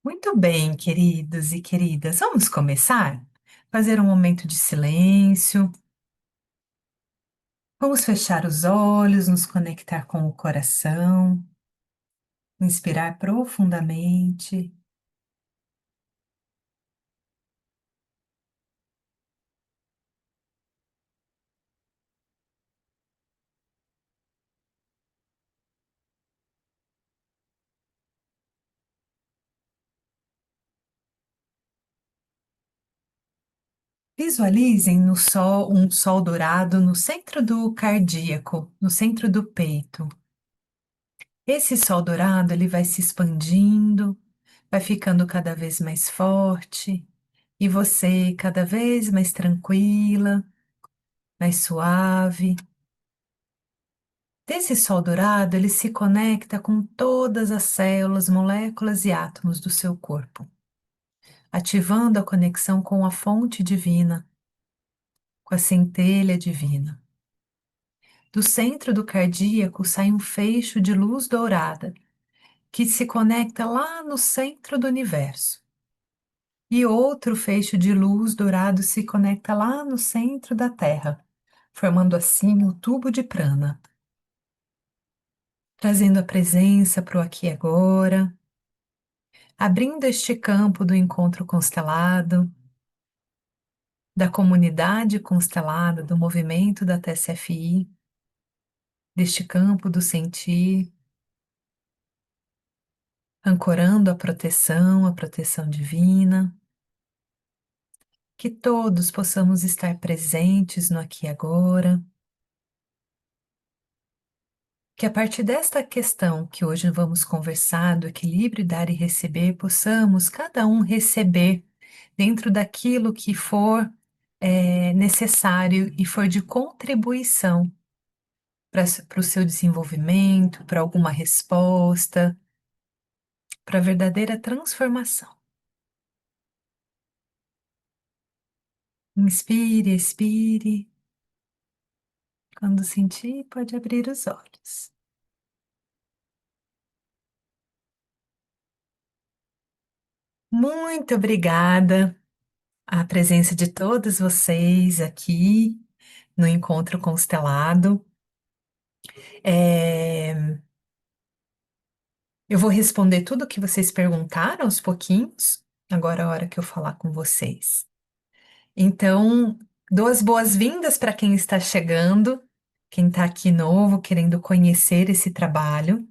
Muito bem, queridos e queridas, vamos começar? Fazer um momento de silêncio. Vamos fechar os olhos, nos conectar com o coração, inspirar profundamente. Visualizem no sol, um sol dourado no centro do cardíaco, no centro do peito. Esse sol dourado, ele vai se expandindo, vai ficando cada vez mais forte, e você cada vez mais tranquila, mais suave. Desse sol dourado, ele se conecta com todas as células, moléculas e átomos do seu corpo, ativando a conexão com a fonte divina, com a centelha divina. Do centro do cardíaco sai um feixe de luz dourada, que se conecta lá no centro do universo. E outro feixe de luz dourado se conecta lá no centro da Terra, formando assim o tubo de prana, trazendo a presença para o aqui e agora, abrindo este campo do encontro constelado, da comunidade constelada, do movimento da TSFI, deste campo do sentir, ancorando a proteção divina, que todos possamos estar presentes no aqui e agora, que a partir desta questão que hoje vamos conversar, do equilíbrio dar e receber, possamos cada um receber dentro daquilo que for necessário e for de contribuição para o seu desenvolvimento, para alguma resposta, para a verdadeira transformação. Inspire, expire. Quando sentir, pode abrir os olhos. Muito obrigada à presença de todos vocês aqui no Encontro Constelado. É, eu vou responder tudo o que vocês perguntaram aos pouquinhos, agora é a hora que eu falar com vocês. Então, dou as boas-vindas para quem está chegando, quem está aqui novo, querendo conhecer esse trabalho.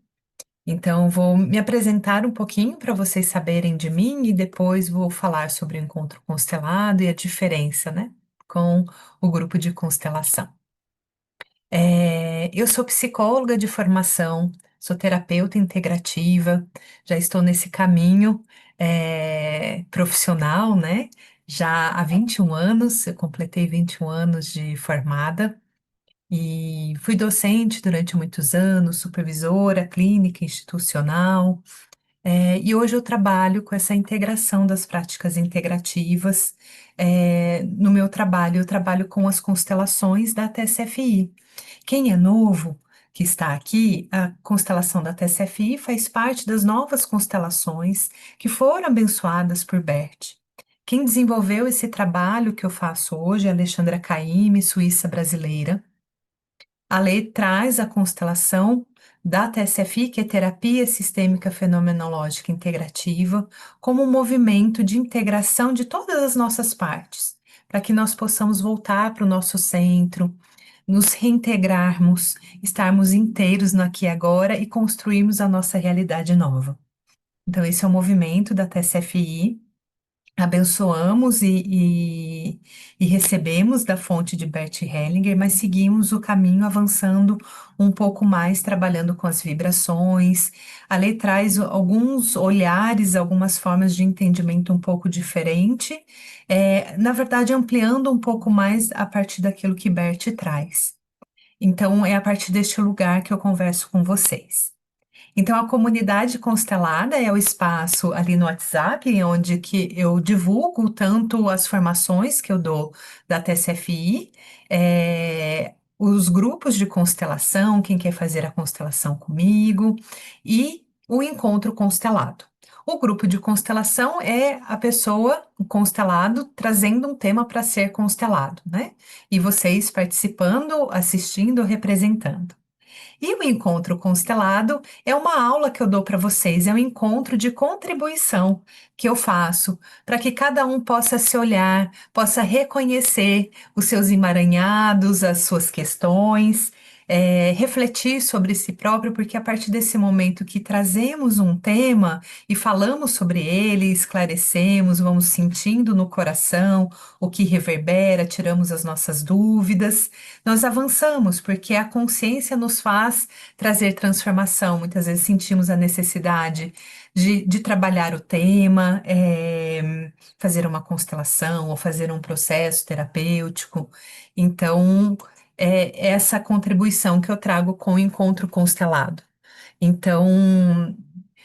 Então, vou me apresentar um pouquinho para vocês saberem de mim e depois vou falar sobre o encontro constelado e a diferença, né, com o grupo de constelação. Eu sou psicóloga de formação, sou terapeuta integrativa, já estou nesse caminho profissional, né? Já há 21 anos, eu completei 21 anos de formada e fui docente durante muitos anos, supervisora clínica institucional, e hoje eu trabalho com essa integração das práticas integrativas. No meu trabalho, eu trabalho com as constelações da TSFI. Quem é novo, que está aqui, a constelação da TSFI faz parte das novas constelações que foram abençoadas por Bert. Quem desenvolveu esse trabalho que eu faço hoje é a Alexandra Caymmi, suíça brasileira. A lei traz a constelação da TSFI, que é Terapia Sistêmica Fenomenológica Integrativa, como um movimento de integração de todas as nossas partes, para que nós possamos voltar para o nosso centro, nos reintegrarmos, estarmos inteiros no aqui e agora e construirmos a nossa realidade nova. Então, esse é o movimento da TSFI. Abençoamos e recebemos da fonte de Bert Hellinger, mas seguimos o caminho avançando um pouco mais, trabalhando com as vibrações. A lei traz alguns olhares, algumas formas de entendimento um pouco diferente, na verdade, ampliando um pouco mais a partir daquilo que Bert traz. Então, é a partir deste lugar que eu converso com vocês. Então, a comunidade constelada é o espaço ali no WhatsApp, onde que eu divulgo tanto as formações que eu dou da TSFI, os grupos de constelação, quem quer fazer a constelação comigo, e o encontro constelado. O grupo de constelação é a pessoa, o constelado, trazendo um tema para ser constelado, né? E vocês participando, assistindo, representando. E o encontro constelado é uma aula que eu dou para vocês, é um encontro de contribuição que eu faço para que cada um possa se olhar, possa reconhecer os seus emaranhados, as suas questões, refletir sobre si próprio, porque a partir desse momento que trazemos um tema e falamos sobre ele, esclarecemos, vamos sentindo no coração o que reverbera, tiramos as nossas dúvidas, nós avançamos, porque a consciência nos faz trazer transformação. Muitas vezes sentimos a necessidade de trabalhar o tema, fazer uma constelação ou fazer um processo terapêutico. Então, é essa contribuição que eu trago com o encontro constelado. Então,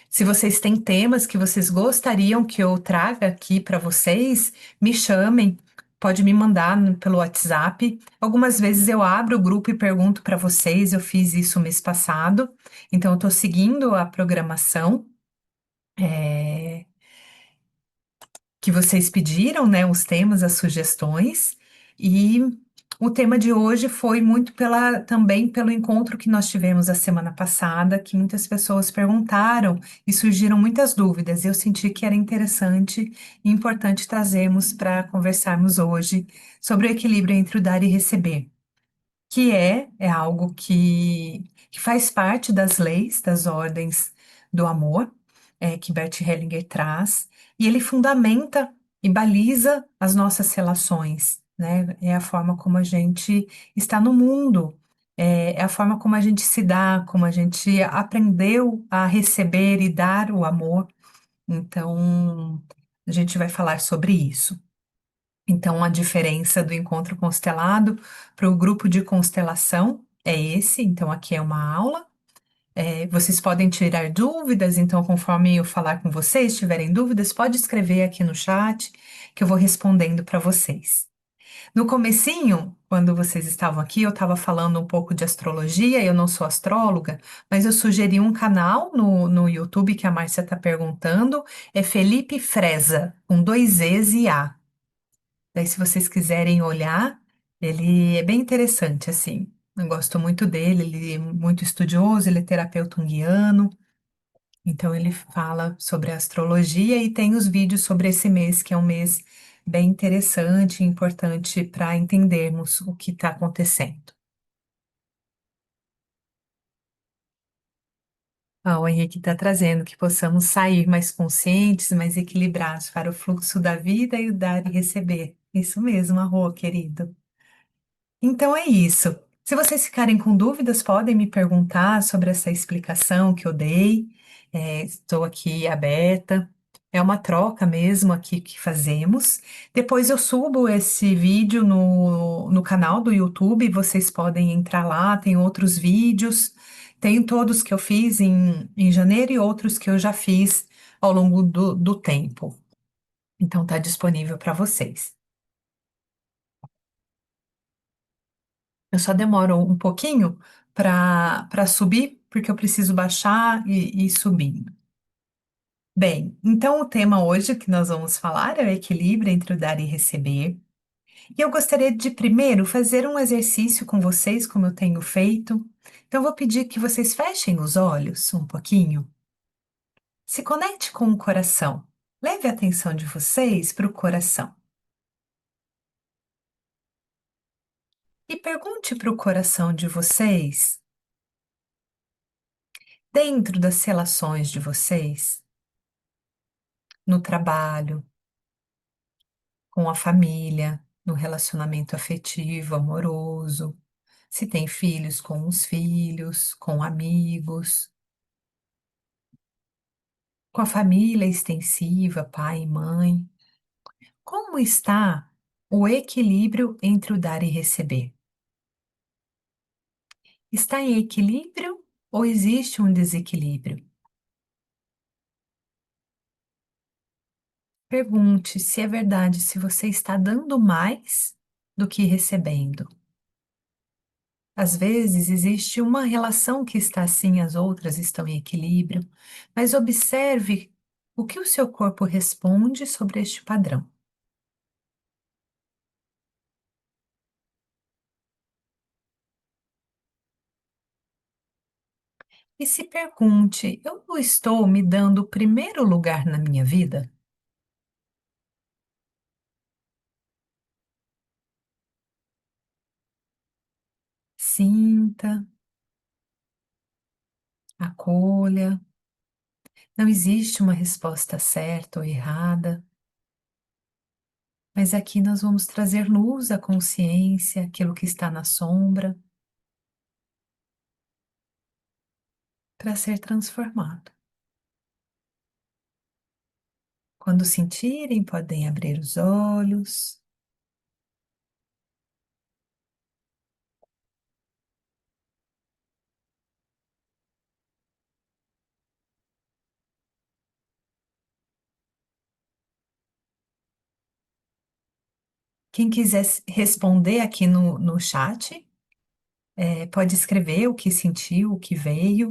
se vocês têm temas que vocês gostariam que eu traga aqui para vocês, me chamem, pode me mandar pelo WhatsApp. Algumas vezes eu abro o grupo e pergunto para vocês, eu fiz isso mês passado, então eu estou seguindo a programação. é, que vocês pediram, né, os temas, as sugestões, e o tema de hoje foi muito também pelo encontro que nós tivemos a semana passada, que muitas pessoas perguntaram e surgiram muitas dúvidas. Eu senti que era interessante e importante trazermos para conversarmos hoje sobre o equilíbrio entre o dar e receber, que é algo que faz parte das leis, das ordens do amor, que Bert Hellinger traz, e ele fundamenta e baliza as nossas relações, né? É a forma como a gente está no mundo, é a forma como a gente se dá, como a gente aprendeu a receber e dar o amor. Então, a gente vai falar sobre isso. Então, a diferença do encontro constelado para o grupo de constelação é esse. Então, aqui é uma aula. Vocês podem tirar dúvidas, então, conforme eu falar com vocês, tiverem dúvidas, pode escrever aqui no chat que eu vou respondendo para vocês. No comecinho, quando vocês estavam aqui, eu estava falando um pouco de astrologia, eu não sou astróloga, mas eu sugeri um canal no YouTube que a Márcia está perguntando, é Felipe Freza, com dois E's e A. Daí, se vocês quiserem olhar, ele é bem interessante, assim. Eu gosto muito dele, ele é muito estudioso, ele é terapeuta junguiano, então ele fala sobre a astrologia e tem os vídeos sobre esse mês, que é um mês bem interessante e importante para entendermos o que está acontecendo. O Henrique está trazendo que possamos sair mais conscientes, mais equilibrados para o fluxo da vida e o dar e receber. Isso mesmo, Arro, querido. Então é isso. Se vocês ficarem com dúvidas, podem me perguntar sobre essa explicação que eu dei. Estou aqui aberta. É uma troca mesmo aqui que fazemos. Depois eu subo esse vídeo no canal do YouTube. Vocês podem entrar lá, tem outros vídeos. Tem todos que eu fiz em janeiro e outros que eu já fiz ao longo do tempo. Então está disponível para vocês. Eu só demoro um pouquinho para subir, porque eu preciso baixar e ir subindo. Bem, então o tema hoje que nós vamos falar é o equilíbrio entre o dar e receber. E eu gostaria de primeiro fazer um exercício com vocês, como eu tenho feito. Então, eu vou pedir que vocês fechem os olhos um pouquinho. Se conecte com o coração. Leve a atenção de vocês para o coração. E pergunte para o coração de vocês, dentro das relações de vocês, no trabalho, com a família, no relacionamento afetivo, amoroso, se tem filhos, com os filhos, com amigos, com a família extensiva, pai e mãe. Como está o equilíbrio entre o dar e receber? Está em equilíbrio ou existe um desequilíbrio? Pergunte se é verdade, se você está dando mais do que recebendo. Às vezes existe uma relação que está assim, as outras estão em equilíbrio, mas observe O que o seu corpo responde sobre este padrão? E se pergunte: eu estou me dando o primeiro lugar na minha vida? Sinta, acolha. Não existe uma resposta certa ou errada, mas aqui nós vamos trazer luz à consciência, aquilo que está na sombra, para ser transformado. Quando sentirem, podem abrir os olhos. Quem quiser responder aqui no chat, pode escrever o que sentiu, o que veio,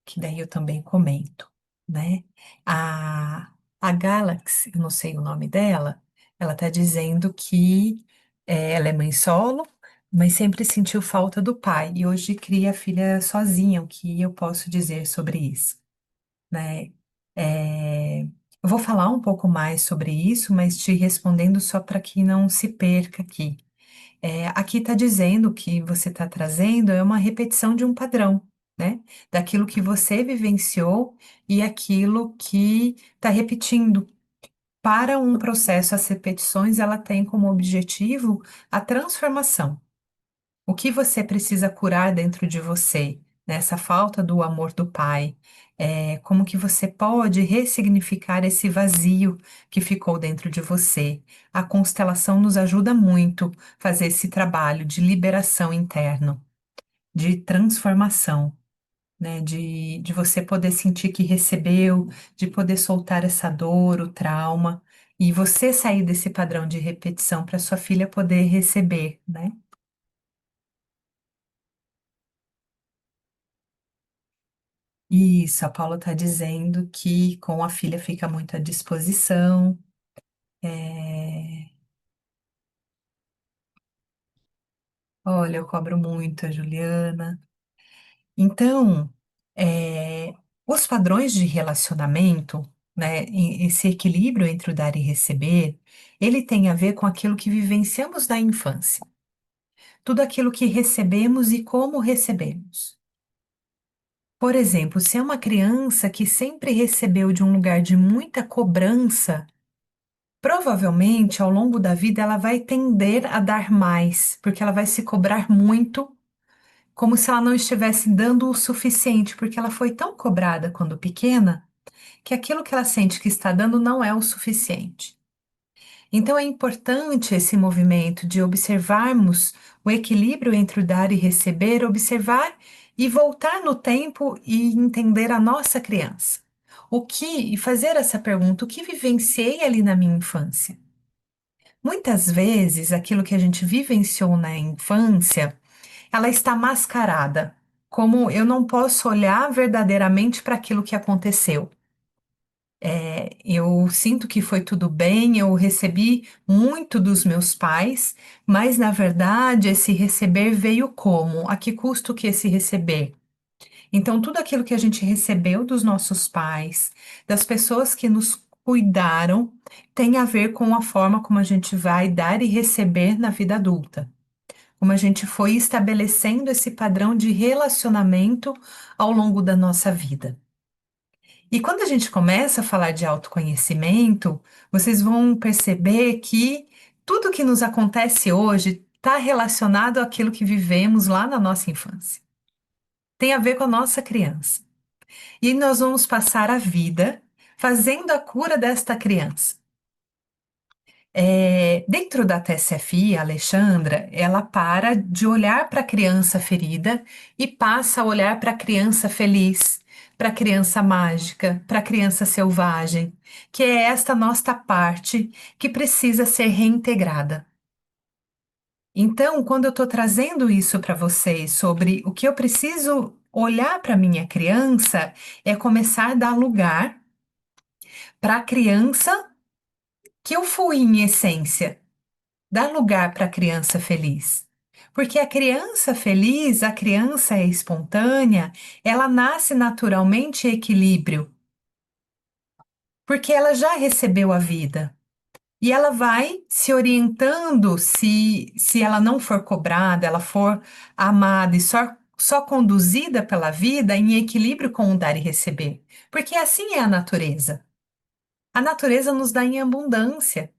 que daí eu também comento, né? A Galaxy, eu não sei o nome dela, ela está dizendo que ela é mãe solo, mas sempre sentiu falta do pai e hoje cria a filha sozinha, o que eu posso dizer sobre isso, né? Eu vou falar um pouco mais sobre isso, mas te respondendo só para que não se perca aqui. Aqui está dizendo que você está trazendo é uma repetição de um padrão, né? Daquilo que você vivenciou e aquilo que está repetindo. Para um processo, as repetições, ela tem como objetivo a transformação. O que você precisa curar dentro de você, nessa falta do amor do pai? Como que você pode ressignificar esse vazio que ficou dentro de você? A constelação nos ajuda muito a fazer esse trabalho de liberação interno, de transformação, né? De você poder sentir que recebeu, de poder soltar essa dor, o trauma, e você sair desse padrão de repetição para sua filha poder receber, né? Isso, a Paula está dizendo que com a filha fica muito à disposição. É, Olha, eu cobro muito a Juliana. Então, é, os padrões de relacionamento, né, esse equilíbrio entre o dar e receber, ele tem a ver com aquilo que vivenciamos na infância. Tudo aquilo que recebemos e como recebemos. Por exemplo, se é uma criança que sempre recebeu de um lugar de muita cobrança, provavelmente, ao longo da vida, ela vai tender a dar mais, porque ela vai se cobrar muito, como se ela não estivesse dando o suficiente, porque ela foi tão cobrada quando pequena, que aquilo que ela sente que está dando não é o suficiente. Então, é importante esse movimento de observarmos o equilíbrio entre o dar e receber, observar e voltar no tempo e entender a nossa criança. E fazer essa pergunta: o que vivenciei ali na minha infância? Muitas vezes, aquilo que a gente vivenciou na infância, ela está mascarada, como eu não posso olhar verdadeiramente para aquilo que aconteceu. Eu sinto que foi tudo bem, eu recebi muito dos meus pais, mas na verdade esse receber veio como? A que custo que esse receber? Então, tudo aquilo que a gente recebeu dos nossos pais, das pessoas que nos cuidaram, tem a ver com a forma como a gente vai dar e receber na vida adulta. Como a gente foi estabelecendo esse padrão de relacionamento ao longo da nossa vida. E quando a gente começa a falar de autoconhecimento, vocês vão perceber que tudo que nos acontece hoje está relacionado àquilo que vivemos lá na nossa infância. Tem a ver com a nossa criança. E nós vamos passar a vida fazendo a cura desta criança. Dentro da TSFI, a Alexandra, ela para de olhar para a criança ferida e passa a olhar para a criança feliz, para a criança mágica, para a criança selvagem, que é esta nossa parte que precisa ser reintegrada. Então, quando eu estou trazendo isso para vocês sobre o que eu preciso olhar para minha criança, é começar a dar lugar para a criança que eu fui em essência. Dá lugar para a criança feliz. Porque a criança feliz, a criança é espontânea, ela nasce naturalmente em equilíbrio, porque ela já recebeu a vida. E ela vai se orientando se ela não for cobrada, ela for amada e só conduzida pela vida em equilíbrio com o dar e receber. Porque assim é a natureza. A natureza nos dá em abundância.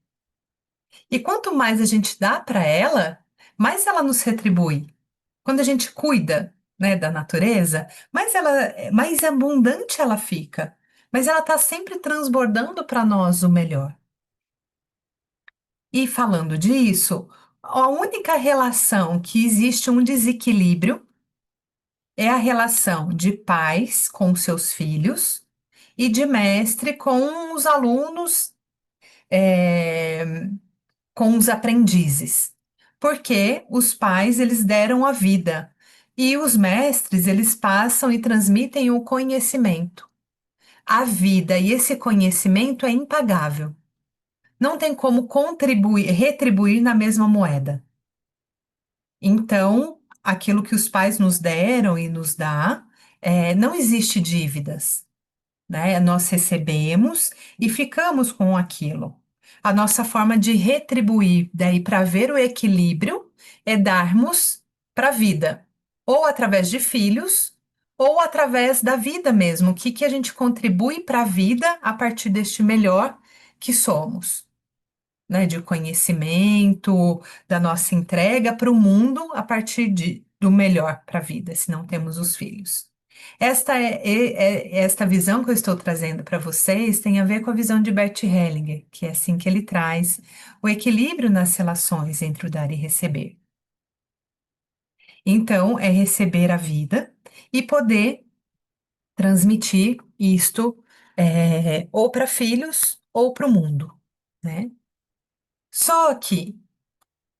E quanto mais a gente dá para ela, mais ela nos retribui. Quando a gente cuida, né, da natureza, mais abundante ela fica. Mas ela está sempre transbordando para nós o melhor. E falando disso, a única relação que existe um desequilíbrio é a relação de pais com seus filhos e de mestre com os alunos, é, com os aprendizes. Porque os pais, eles deram a vida e os mestres, eles passam e transmitem o conhecimento. A vida e esse conhecimento é impagável. Não tem como contribuir, retribuir na mesma moeda. Então, aquilo que os pais nos deram e nos dá, não existe dívidas, né? Nós recebemos e ficamos com aquilo. A nossa forma de retribuir, daí para ver o equilíbrio, é darmos para a vida, ou através de filhos, ou através da vida mesmo. O que que a gente contribui para a vida a partir deste melhor que somos, né, de conhecimento, da nossa entrega para o mundo a partir do melhor para a vida, se não temos os filhos. Esta visão que eu estou trazendo para vocês tem a ver com a visão de Bert Hellinger, que é assim que ele traz o equilíbrio nas relações entre o dar e receber. Então, é receber a vida e poder transmitir isto ou para filhos ou para o mundo, né? Só que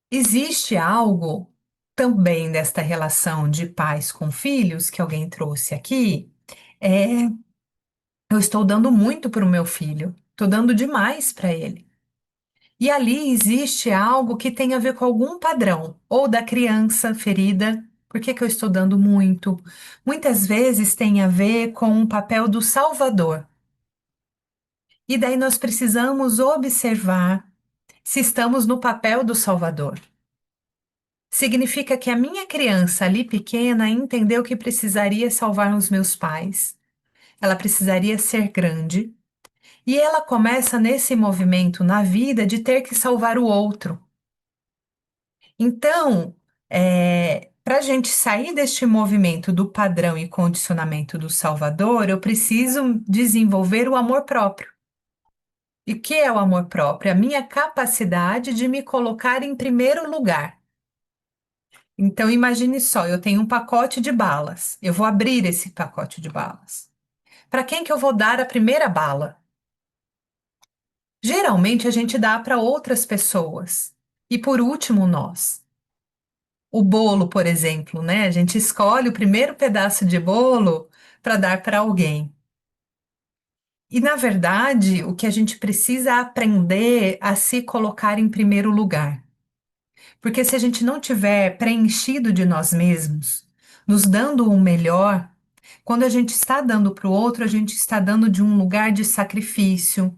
existe algo também desta relação de pais com filhos que alguém trouxe aqui. É, eu estou dando muito para o meu filho, estou dando demais para ele. E ali existe algo que tem a ver com algum padrão, ou da criança ferida. Por que que eu estou dando muito? Muitas vezes tem a ver com o papel do salvador. E daí nós precisamos observar se estamos no papel do salvador. Significa que a minha criança ali pequena entendeu que precisaria salvar os meus pais. Ela precisaria ser grande. E ela começa nesse movimento na vida de ter que salvar o outro. Então, para a gente sair deste movimento do padrão e condicionamento do Salvador, eu preciso desenvolver o amor próprio. E o que é o amor próprio? É a minha capacidade de me colocar em primeiro lugar. Então, imagine só, eu tenho um pacote de balas. Eu vou abrir esse pacote de balas. Para quem que eu vou dar a primeira bala? Geralmente a gente dá para outras pessoas. E por último, nós. O bolo, por exemplo, né? A gente escolhe o primeiro pedaço de bolo para dar para alguém. E, na verdade, o que a gente precisa é aprender a se colocar em primeiro lugar. Porque se a gente não tiver preenchido de nós mesmos, nos dando o melhor, quando a gente está dando para o outro, a gente está dando de um lugar de sacrifício,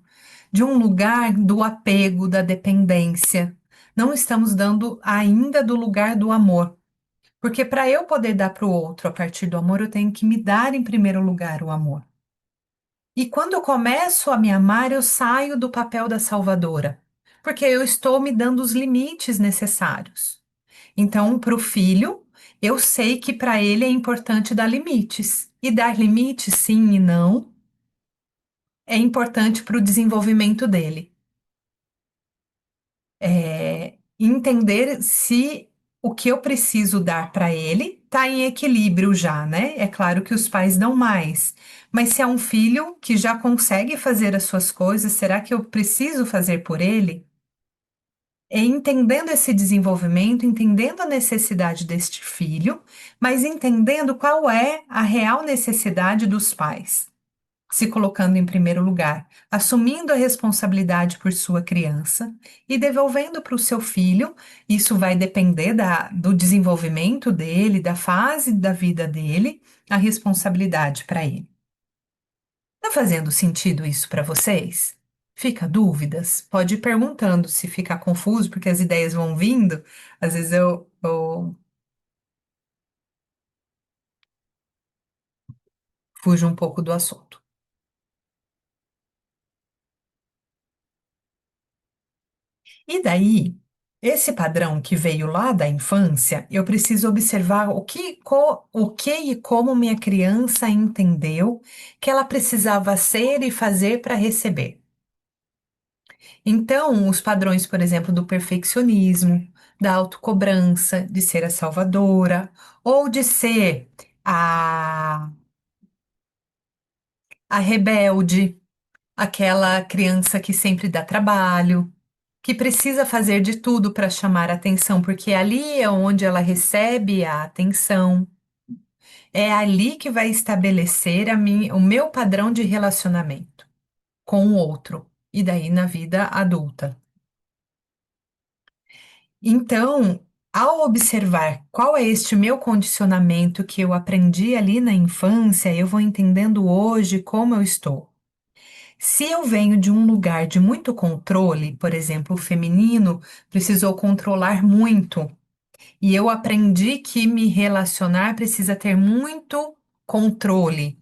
de um lugar do apego, da dependência. Não estamos dando ainda do lugar do amor. Porque para eu poder dar para o outro a partir do amor, eu tenho que me dar em primeiro lugar o amor. E quando eu começo a me amar, eu saio do papel da salvadora, porque eu estou me dando os limites necessários. Então, para o filho, eu sei que para ele é importante dar limites. E dar limites, sim e não, é importante para o desenvolvimento dele. Entender se o que eu preciso dar para ele está em equilíbrio já, né? É claro que os pais dão mais, mas se é um filho que já consegue fazer as suas coisas, será que eu preciso fazer por ele? É entendendo esse desenvolvimento, entendendo a necessidade deste filho, mas entendendo qual é a real necessidade dos pais. se colocando em primeiro lugar, assumindo a responsabilidade por sua criança e devolvendo para o seu filho. Isso vai depender do desenvolvimento dele, da fase da vida dele, a responsabilidade para ele. Tá fazendo sentido isso para vocês? Fica dúvidas? Pode ir perguntando se ficar confuso, porque as ideias vão vindo. Às vezes eu fujo um pouco do assunto. E daí, esse padrão que veio lá da infância, eu preciso observar o que e como minha criança entendeu que ela precisava ser e fazer para receber. Então, os padrões, por exemplo, do perfeccionismo, da autocobrança, de ser a salvadora, ou de ser a, a rebelde, aquela criança que sempre dá trabalho, que precisa fazer de tudo para chamar a atenção, porque ali é onde ela recebe a atenção, é ali que vai estabelecer o meu padrão de relacionamento com o outro, e daí na vida adulta. Então, ao observar qual é este meu condicionamento que eu aprendi ali na infância, eu vou entendendo hoje como eu estou. Se eu venho de um lugar de muito controle, por exemplo, o feminino precisou controlar muito, e eu aprendi que me relacionar precisa ter muito controle.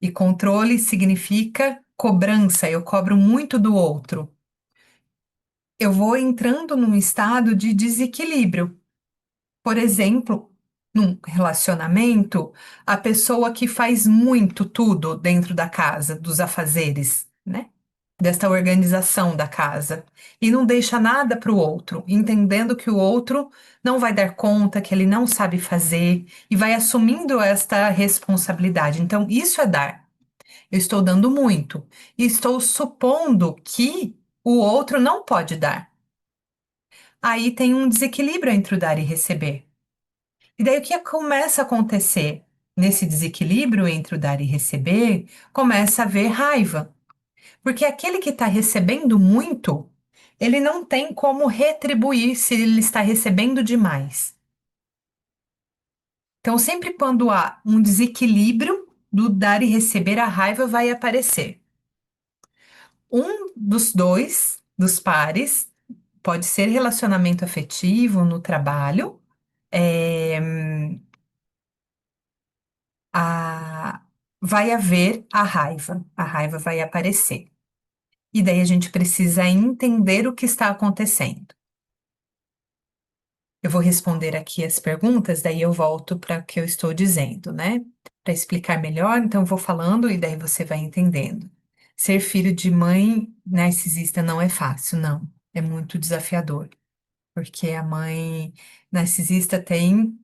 E controle significa cobrança, eu cobro muito do outro. Eu vou entrando num estado de desequilíbrio. Por exemplo, num relacionamento, a pessoa que faz muito tudo dentro da casa, dos afazeres, né? Desta organização da casa, e não deixa nada para o outro, entendendo que o outro não vai dar conta, que ele não sabe fazer, e vai assumindo esta responsabilidade. Então, isso é dar. Eu estou dando muito, e estou supondo que o outro não pode dar. Aí tem um desequilíbrio entre o dar e receber. E daí o que começa a acontecer nesse desequilíbrio entre o dar e receber, começa a haver raiva. Porque aquele que está recebendo muito, ele não tem como retribuir se ele está recebendo demais. Então, sempre quando há um desequilíbrio do dar e receber, a raiva vai aparecer. Um dos dois, dos pares, pode ser relacionamento afetivo no trabalho, é, a, vai haver a raiva vai aparecer. E daí a gente precisa entender o que está acontecendo. Eu vou responder aqui as perguntas, daí eu volto para o que eu estou dizendo, né? Para explicar melhor, então eu vou falando e daí você vai entendendo. Ser filho de mãe narcisista não é fácil, não. É muito desafiador, porque a mãe narcisista tem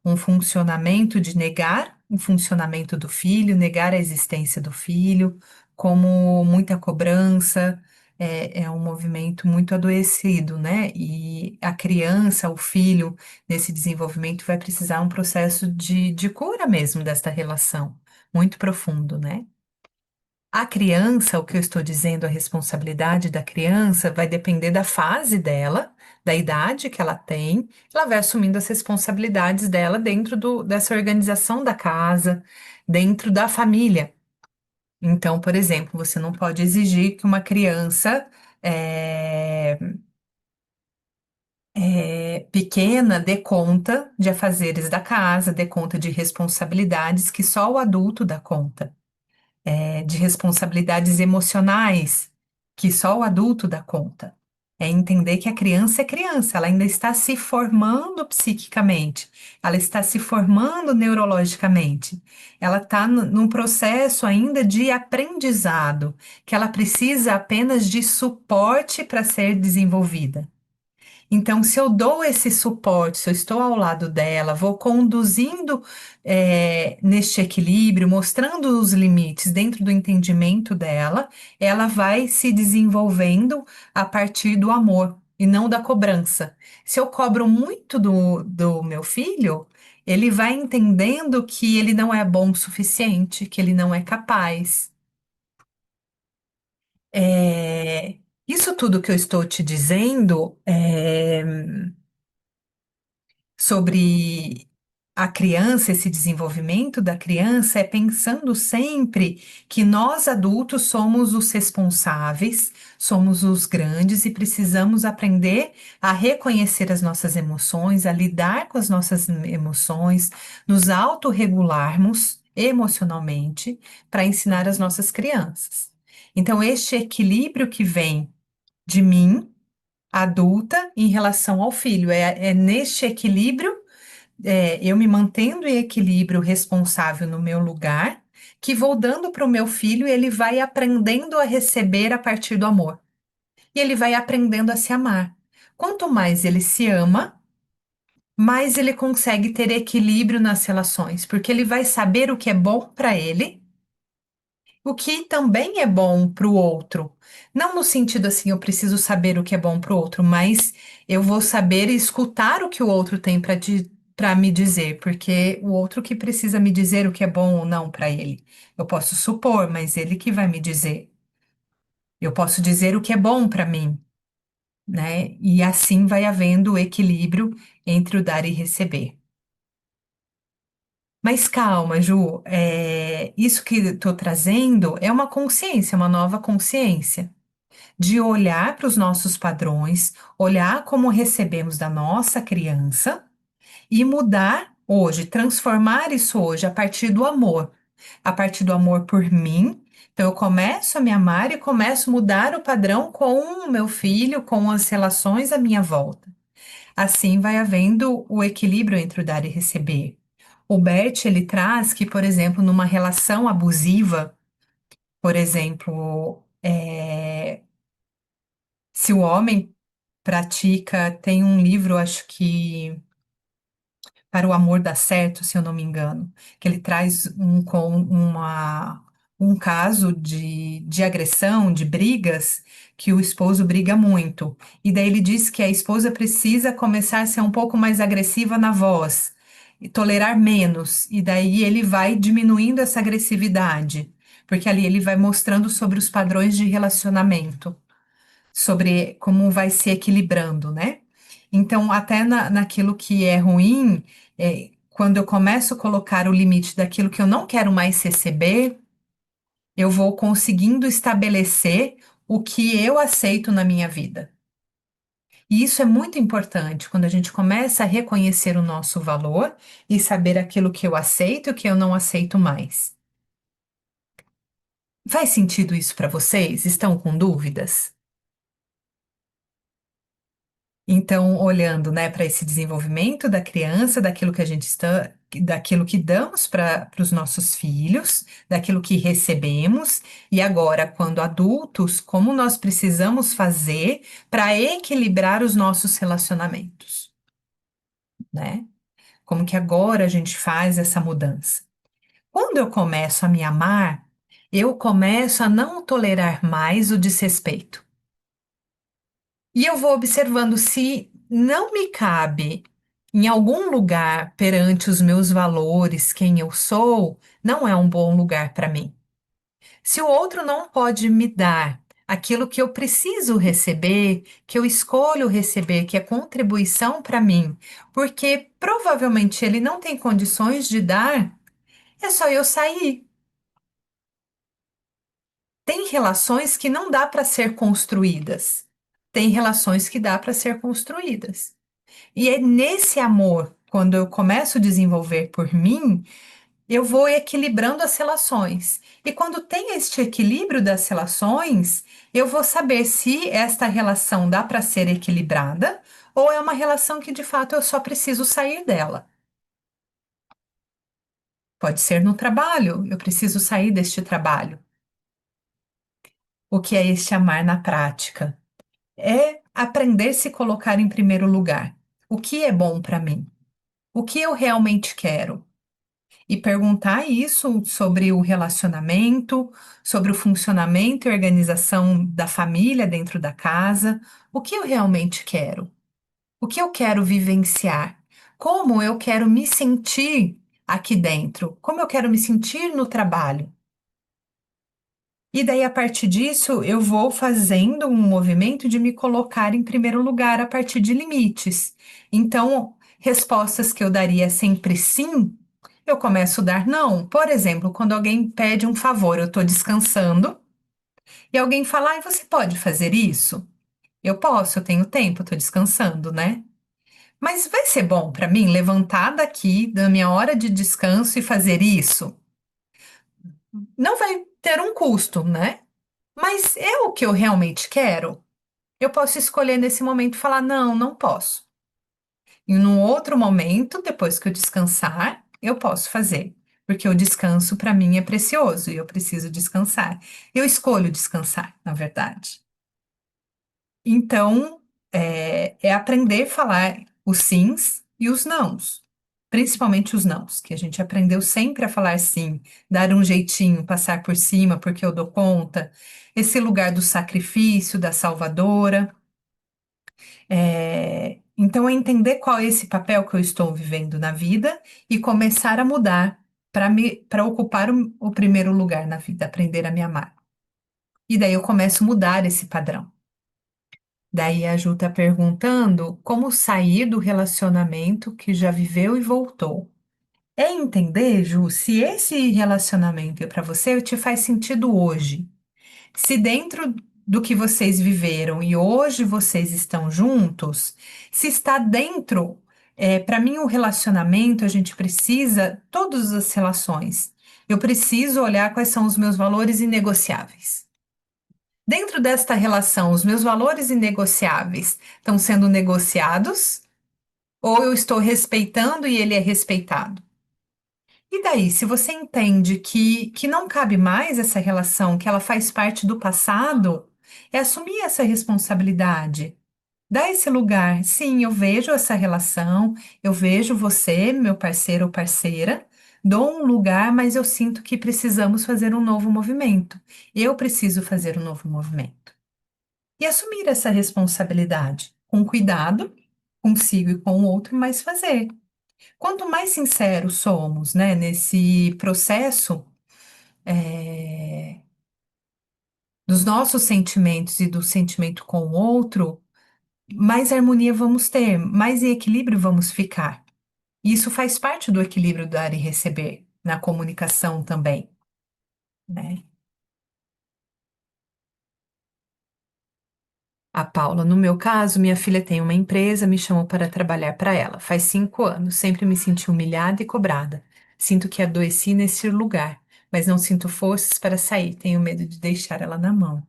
um funcionamento de negar o funcionamento do filho, negar a existência do filho, como muita cobrança, é um movimento muito adoecido, né? E a criança, o filho, nesse desenvolvimento, vai precisar um processo de cura mesmo desta relação, muito profundo, né? A criança, o que eu estou dizendo, a responsabilidade da criança vai depender da fase dela, da idade que ela tem, ela vai assumindo as responsabilidades dela dentro dessa organização da casa, dentro da família. Então, por exemplo, você não pode exigir que uma criança pequena dê conta de afazeres da casa, dê conta de responsabilidades que só o adulto dá conta. De responsabilidades emocionais que só o adulto dá conta. É entender que a criança é criança, ela ainda está se formando psiquicamente, ela está se formando neurologicamente, ela está num processo ainda de aprendizado, que ela precisa apenas de suporte para ser desenvolvida. Então, se eu dou esse suporte, se eu estou ao lado dela, vou conduzindo neste equilíbrio, mostrando os limites dentro do entendimento dela, ela vai se desenvolvendo a partir do amor e não da cobrança. Se eu cobro muito do meu filho, ele vai entendendo que ele não é bom o suficiente, que ele não é capaz. Isso tudo que eu estou te dizendo sobre a criança, esse desenvolvimento da criança, é pensando sempre que nós adultos somos os responsáveis, somos os grandes e precisamos aprender a reconhecer as nossas emoções, a lidar com as nossas emoções, nos autorregularmos emocionalmente para ensinar as nossas crianças. Então, este equilíbrio que vem de mim, adulta, em relação ao filho, é neste equilíbrio eu me mantendo em equilíbrio responsável no meu lugar, que vou dando para o meu filho e ele vai aprendendo a receber a partir do amor. E ele vai aprendendo a se amar. Quanto mais ele se ama, mais ele consegue ter equilíbrio nas relações, porque ele vai saber o que é bom para ele, o que também é bom para o outro. Não no sentido assim, eu preciso saber o que é bom para o outro, mas eu vou saber escutar o que o outro tem para me dizer, porque o outro que precisa me dizer o que é bom ou não para ele. Eu posso supor, mas ele que vai me dizer. Eu posso dizer o que é bom para mim, né? E assim vai havendo equilíbrio entre o dar e receber. Mas calma, Ju, isso que estou trazendo é uma consciência, uma nova consciência, de olhar para os nossos padrões, olhar como recebemos da nossa criança e mudar hoje, transformar isso hoje a partir do amor por mim. Então, eu começo a me amar e começo a mudar o padrão com o meu filho, com as relações à minha volta. Assim vai havendo o equilíbrio entre o dar e receber. O Bert, ele traz que, por exemplo, numa relação abusiva, por exemplo, se o homem pratica, tem um livro, acho que Para o Amor Dar Certo, se eu não me engano, que ele traz um caso de agressão, de brigas, que o esposo briga muito. E daí ele diz que a esposa precisa começar a ser um pouco mais agressiva na voz, e tolerar menos. E daí ele vai diminuindo essa agressividade, porque ali ele vai mostrando sobre os padrões de relacionamento, sobre como vai se equilibrando, né? Então, até naquilo que é ruim, quando eu começo a colocar o limite daquilo que eu não quero mais receber, eu vou conseguindo estabelecer o que eu aceito na minha vida. E isso é muito importante quando a gente começa a reconhecer o nosso valor e saber aquilo que eu aceito e o que eu não aceito mais. Faz sentido isso para vocês? Estão com dúvidas? Então, olhando, né, para esse desenvolvimento da criança, daquilo que a gente está, daquilo que damos para os nossos filhos, daquilo que recebemos, e agora, quando adultos, como nós precisamos fazer para equilibrar os nossos relacionamentos, né? Como que agora a gente faz essa mudança? Quando eu começo a me amar, eu começo a não tolerar mais o desrespeito. E eu vou observando se não me cabe em algum lugar perante os meus valores, quem eu sou, não é um bom lugar para mim. Se o outro não pode me dar aquilo que eu preciso receber, que eu escolho receber, que é contribuição para mim, porque provavelmente ele não tem condições de dar, é só eu sair. Tem relações que não dá para ser construídas. Tem relações que dá para ser construídas. E é nesse amor, quando eu começo a desenvolver por mim, eu vou equilibrando as relações. E quando tem este equilíbrio das relações, eu vou saber se esta relação dá para ser equilibrada ou é uma relação que de fato eu só preciso sair dela. Pode ser no trabalho, eu preciso sair deste trabalho. O que é este amar na prática? É aprender a se colocar em primeiro lugar. O que é bom para mim? O que eu realmente quero? E perguntar isso sobre o relacionamento, sobre o funcionamento e organização da família dentro da casa. O que eu realmente quero? O que eu quero vivenciar? Como eu quero me sentir aqui dentro? Como eu quero me sentir no trabalho? E daí, a partir disso, eu vou fazendo um movimento de me colocar em primeiro lugar a partir de limites. Então, respostas que eu daria sempre sim, eu começo a dar não. Por exemplo, quando alguém pede um favor, eu estou descansando, e alguém fala, ai, você pode fazer isso? Eu posso, eu tenho tempo, eu estou descansando, né? Mas vai ser bom para mim levantar daqui da minha hora de descanso e fazer isso? Não vai ter um custo, né? Mas é o que eu realmente quero? Eu posso escolher nesse momento falar, não, não posso. E num outro momento, depois que eu descansar, eu posso fazer. Porque o descanso para mim é precioso e eu preciso descansar. Eu escolho descansar, na verdade. Então, é aprender a falar os sims e os nãos. Principalmente os nãos, que a gente aprendeu sempre a falar sim, dar um jeitinho, passar por cima porque eu dou conta. Esse lugar do sacrifício, da salvadora. Então, é entender qual é esse papel que eu estou vivendo na vida e começar a mudar para ocupar o primeiro lugar na vida, aprender a me amar. E daí eu começo a mudar esse padrão. Daí a Ju está perguntando como sair do relacionamento que já viveu e voltou. É entender, Ju, se esse relacionamento é para você te faz sentido hoje. Se dentro do que vocês viveram e hoje vocês estão juntos, se está dentro, para mim, o relacionamento, a gente precisa, todas as relações, eu preciso olhar quais são os meus valores inegociáveis. Dentro desta relação, os meus valores inegociáveis estão sendo negociados ou eu estou respeitando e ele é respeitado? E daí, se você entende que não cabe mais essa relação, que ela faz parte do passado, é assumir essa responsabilidade. Dá esse lugar. Sim, eu vejo essa relação, eu vejo você, meu parceiro ou parceira, dou um lugar, mas eu sinto que precisamos fazer um novo movimento. Eu preciso fazer um novo movimento. E assumir essa responsabilidade, com cuidado, consigo e com o outro, mas fazer. Quanto mais sinceros somos, né, nesse processo, é, dos nossos sentimentos e do sentimento com o outro, mais harmonia vamos ter, mais em equilíbrio vamos ficar. E isso faz parte do equilíbrio dar e receber, na comunicação também, né? A Paula, no meu caso, minha filha tem uma empresa, me chamou para trabalhar para ela. Faz 5 anos, sempre me senti humilhada e cobrada. Sinto que adoeci nesse lugar, mas não sinto forças para sair. Tenho medo de deixar ela na mão.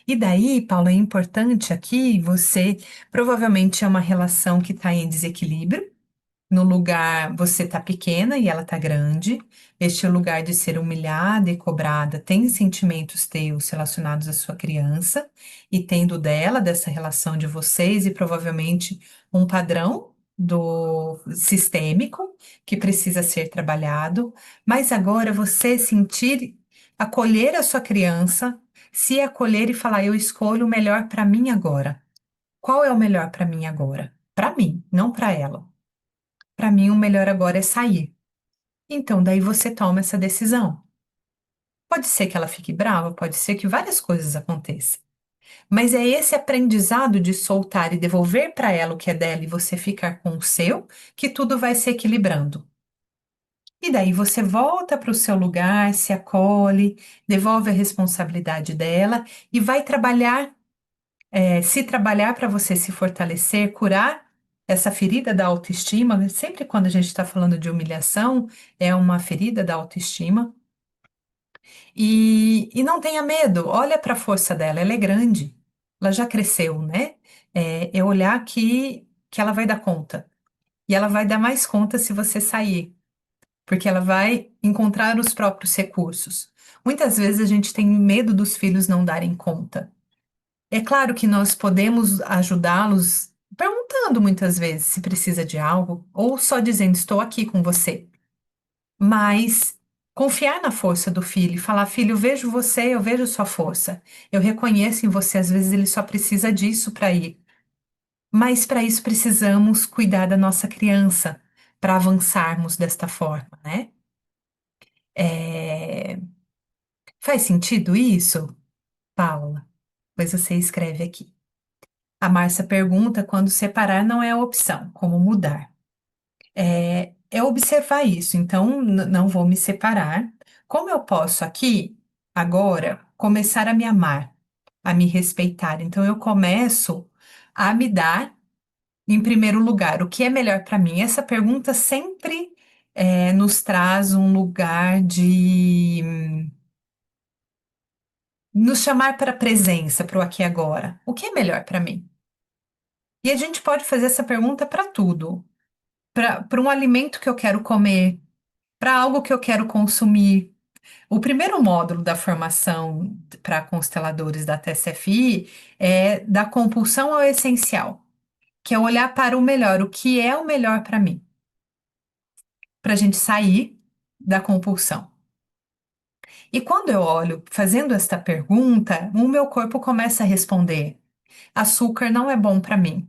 E daí, Paula, é importante aqui, você provavelmente é uma relação que está em desequilíbrio. No lugar, você tá pequena e ela tá grande. Este lugar de ser humilhada e cobrada tem sentimentos teus relacionados à sua criança e tendo dela, dessa relação de vocês, e provavelmente um padrão do sistêmico que precisa ser trabalhado. Mas agora você sentir, acolher a sua criança, se acolher e falar: eu escolho o melhor para mim agora. Qual é o melhor para mim agora? Para mim, não para ela. Para mim, o melhor agora é sair. Então, daí você toma essa decisão. Pode ser que ela fique brava, pode ser que várias coisas aconteçam. Mas é esse aprendizado de soltar e devolver para ela o que é dela e você ficar com o seu, que tudo vai se equilibrando. E daí você volta para o seu lugar, se acolhe, devolve a responsabilidade dela e vai trabalhar, se trabalhar para você se fortalecer, curar essa ferida da autoestima. Sempre quando a gente está falando de humilhação, é uma ferida da autoestima. E não tenha medo, olha para a força dela, ela é grande, ela já cresceu, né? É olhar que ela vai dar conta. E ela vai dar mais conta se você sair, porque ela vai encontrar os próprios recursos. Muitas vezes a gente tem medo dos filhos não darem conta. É claro que nós podemos ajudá-los perguntando muitas vezes se precisa de algo, ou só dizendo estou aqui com você. Mas confiar na força do filho e falar: filho, eu vejo você, eu vejo sua força. Eu reconheço em você, às vezes ele só precisa disso para ir. Mas para isso precisamos cuidar da nossa criança, para avançarmos desta forma, né? É, Faz sentido isso, Paula? Pois você escreve aqui. A Márcia pergunta quando separar não é a opção, como mudar. É observar isso, então não vou me separar. Como eu posso aqui, agora, começar a me amar, a me respeitar? Então eu começo a me dar em primeiro lugar. O que é melhor para mim? Essa pergunta sempre nos traz um lugar de nos chamar para a presença, para o aqui e agora. O que é melhor para mim? E a gente pode fazer essa pergunta para tudo. Para um alimento que eu quero comer, para algo que eu quero consumir. O primeiro módulo da formação para consteladores da TSFI é da compulsão ao essencial, que é olhar para o melhor, o que é o melhor para mim, para a gente sair da compulsão. E quando eu olho fazendo esta pergunta, o meu corpo começa a responder: açúcar não é bom para mim.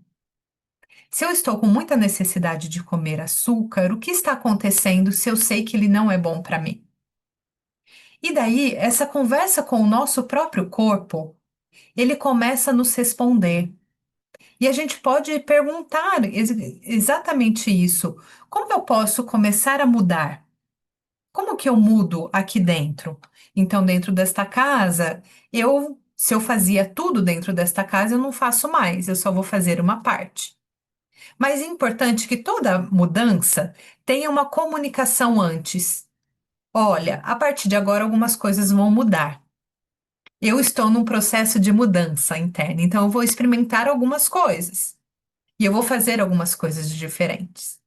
Se eu estou com muita necessidade de comer açúcar, o que está acontecendo se eu sei que ele não é bom para mim? E daí, essa conversa com o nosso próprio corpo, ele começa a nos responder. E a gente pode perguntar exatamente isso. Como eu posso começar a mudar? Como que eu mudo aqui dentro? Então, dentro desta casa, se eu fazia tudo dentro desta casa, eu não faço mais, eu só vou fazer uma parte. Mas é importante que toda mudança tenha uma comunicação antes. Olha, a partir de agora algumas coisas vão mudar. Eu estou num processo de mudança interna, então eu vou experimentar algumas coisas e eu vou fazer algumas coisas diferentes.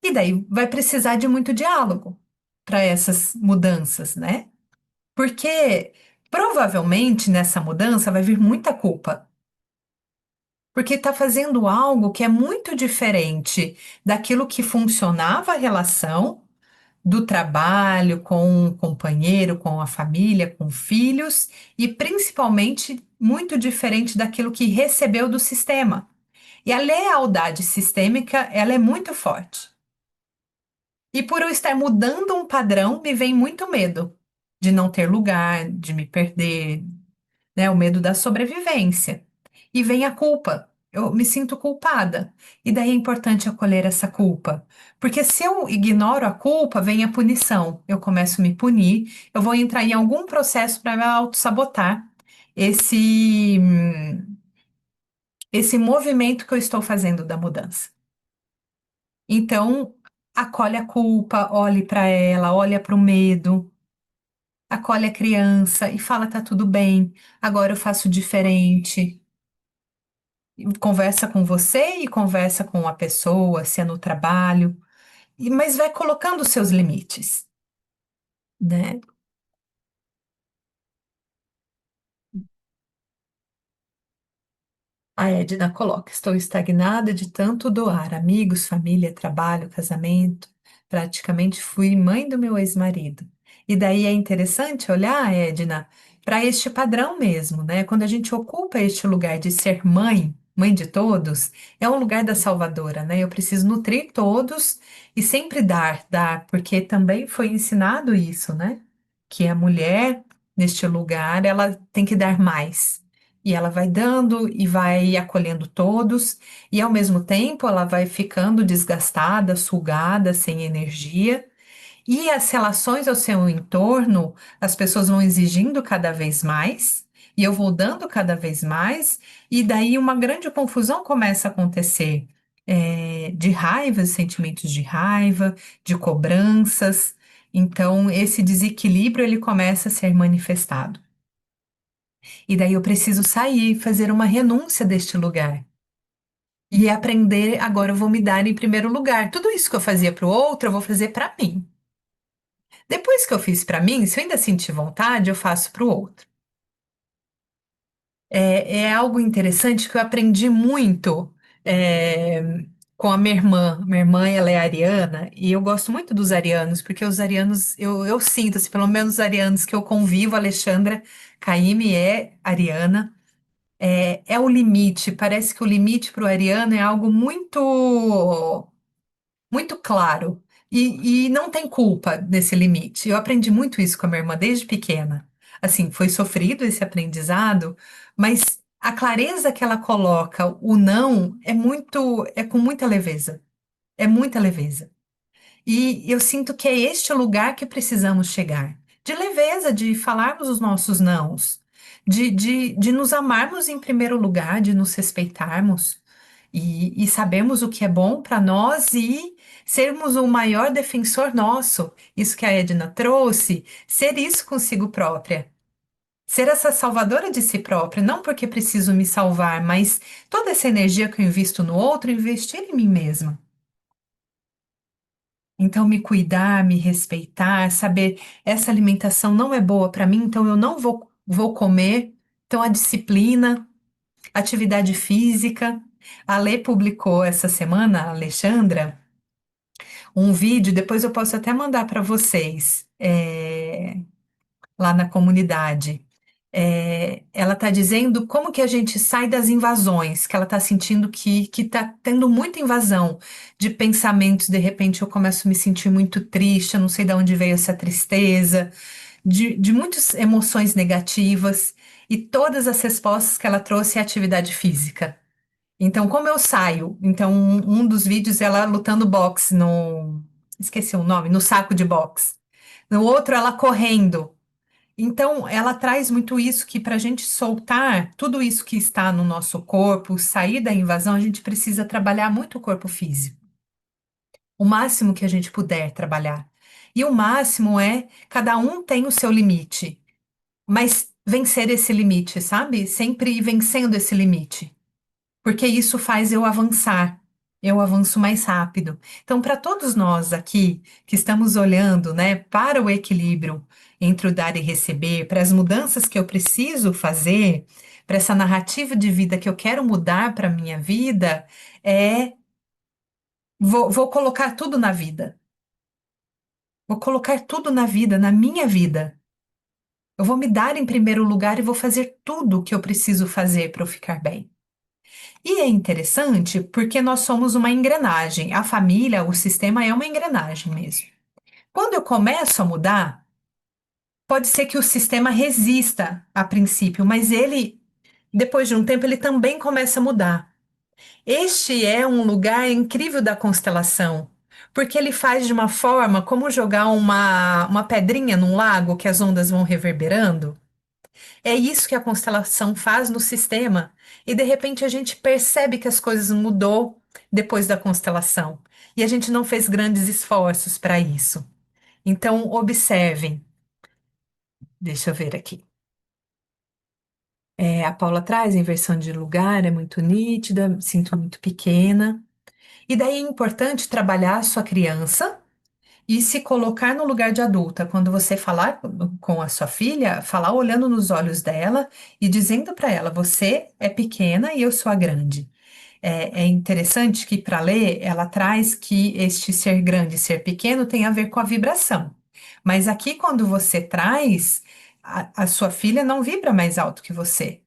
E daí vai precisar de muito diálogo para essas mudanças, né? Porque provavelmente nessa mudança vai vir muita culpa, porque está fazendo algo que é muito diferente daquilo que funcionava a relação do trabalho com o companheiro, com a família, com filhos, e principalmente muito diferente daquilo que recebeu do sistema. E a lealdade sistêmica, ela é muito forte. E por eu estar mudando um padrão, me vem muito medo de não ter lugar, de me perder, né? O medo da sobrevivência. E vem a culpa. Eu me sinto culpada. E daí é importante acolher essa culpa. Porque se eu ignoro a culpa, vem a punição. Eu começo a me punir, eu vou entrar em algum processo para me autossabotar esse, esse movimento que eu estou fazendo da mudança. Então, acolhe a culpa, olhe para ela, olha para o medo, acolhe a criança e fala: tá tudo bem, agora eu faço diferente. Conversa com você e conversa com a pessoa, se é no trabalho, mas vai colocando os seus limites, né? A Edna coloca: estou estagnada de tanto doar, amigos, família, trabalho, casamento. Praticamente fui mãe do meu ex-marido. E daí é interessante olhar, Edna, para este padrão mesmo, né? Quando a gente ocupa este lugar de ser mãe, mãe de todos, é um lugar da salvadora, né? Eu preciso nutrir todos e sempre dar, dar, porque também foi ensinado isso, né? Que a mulher, neste lugar, ela tem que dar mais. E ela vai dando e vai acolhendo todos, e ao mesmo tempo ela vai ficando desgastada, sugada, sem energia. E as relações ao seu entorno, as pessoas vão exigindo cada vez mais, e eu vou dando cada vez mais, e daí uma grande confusão começa a acontecer, de raiva, sentimentos de raiva, de cobranças. Então, esse desequilíbrio ele começa a ser manifestado. E daí eu preciso sair, fazer uma renúncia deste lugar. E aprender, agora eu vou me dar em primeiro lugar. Tudo isso que eu fazia para o outro, eu vou fazer para mim. Depois que eu fiz para mim, se eu ainda sentir vontade, eu faço para o outro. É algo interessante que eu aprendi muito é, com a minha irmã. Minha irmã, ela é ariana, e eu gosto muito dos arianos, porque os arianos, eu sinto, assim, pelo menos os arianos que eu convivo, a Alexandra Caymmi é ariana. É o limite. Parece que o limite para o ariano é algo muito, muito claro. E não tem culpa desse limite. Eu aprendi muito isso com a minha irmã desde pequena. Assim, foi sofrido esse aprendizado, mas a clareza que ela coloca, o não, é com muita leveza. É muita leveza. E eu sinto que é este lugar que precisamos chegar. De leveza, de falarmos os nossos nãos, de nos amarmos em primeiro lugar, de nos respeitarmos e sabermos o que é bom para nós e sermos o maior defensor nosso. Isso que a Edna trouxe, ser isso consigo própria. Ser essa salvadora de si própria, não porque preciso me salvar, mas toda essa energia que eu invisto no outro, investir em mim mesma. Então, me cuidar, me respeitar, saber essa alimentação não é boa para mim, então eu não vou comer. Então, a disciplina, atividade física. A Lê publicou essa semana, a Alexandra, um vídeo, depois eu posso até mandar para vocês, lá na comunidade. Ela está dizendo como que a gente sai das invasões, que ela está sentindo que está tendo muita invasão de pensamentos. De repente eu começo a me sentir muito triste, eu não sei de onde veio essa tristeza, de muitas emoções negativas, e todas as respostas que ela trouxe é atividade física. Então, como eu saio? Então, um dos vídeos ela lutando boxe no. Esqueci o nome, no saco de boxe. No outro, ela correndo. Então, ela traz muito isso que para a gente soltar tudo isso que está no nosso corpo, sair da invasão, a gente precisa trabalhar muito o corpo físico. O máximo que a gente puder trabalhar. E o máximo é, cada um tem o seu limite, mas vencer esse limite, sabe? Sempre ir vencendo esse limite, porque isso faz eu avançar. Eu avanço mais rápido. Então, para todos nós aqui que estamos olhando, né, para o equilíbrio entre o dar e receber, para as mudanças que eu preciso fazer, para essa narrativa de vida que eu quero mudar para a minha vida, é vou colocar tudo na vida. Vou colocar tudo na vida, na minha vida. Eu vou me dar em primeiro lugar e vou fazer tudo o que eu preciso fazer para eu ficar bem. E é interessante porque nós somos uma engrenagem. A família, o sistema é uma engrenagem mesmo. Quando eu começo a mudar, pode ser que o sistema resista a princípio, mas ele, depois de um tempo, ele também começa a mudar. Este é um lugar incrível da constelação, porque ele faz de uma forma como jogar uma pedrinha num lago que as ondas vão reverberando. É isso que a constelação faz no sistema. E de repente a gente percebe que as coisas mudou depois da constelação. E a gente não fez grandes esforços para isso. Então, observem. Deixa eu ver aqui. A Paula traz a inversão de lugar, é muito nítida, me sinto muito pequena. E daí é importante trabalhar a sua criança e se colocar no lugar de adulta. Quando você falar com a sua filha, falar olhando nos olhos dela e dizendo para ela: você é pequena e eu sou a grande. É interessante que para ler, ela traz que este ser grande e ser pequeno tem a ver com a vibração. Mas aqui, quando você traz, a sua filha não vibra mais alto que você.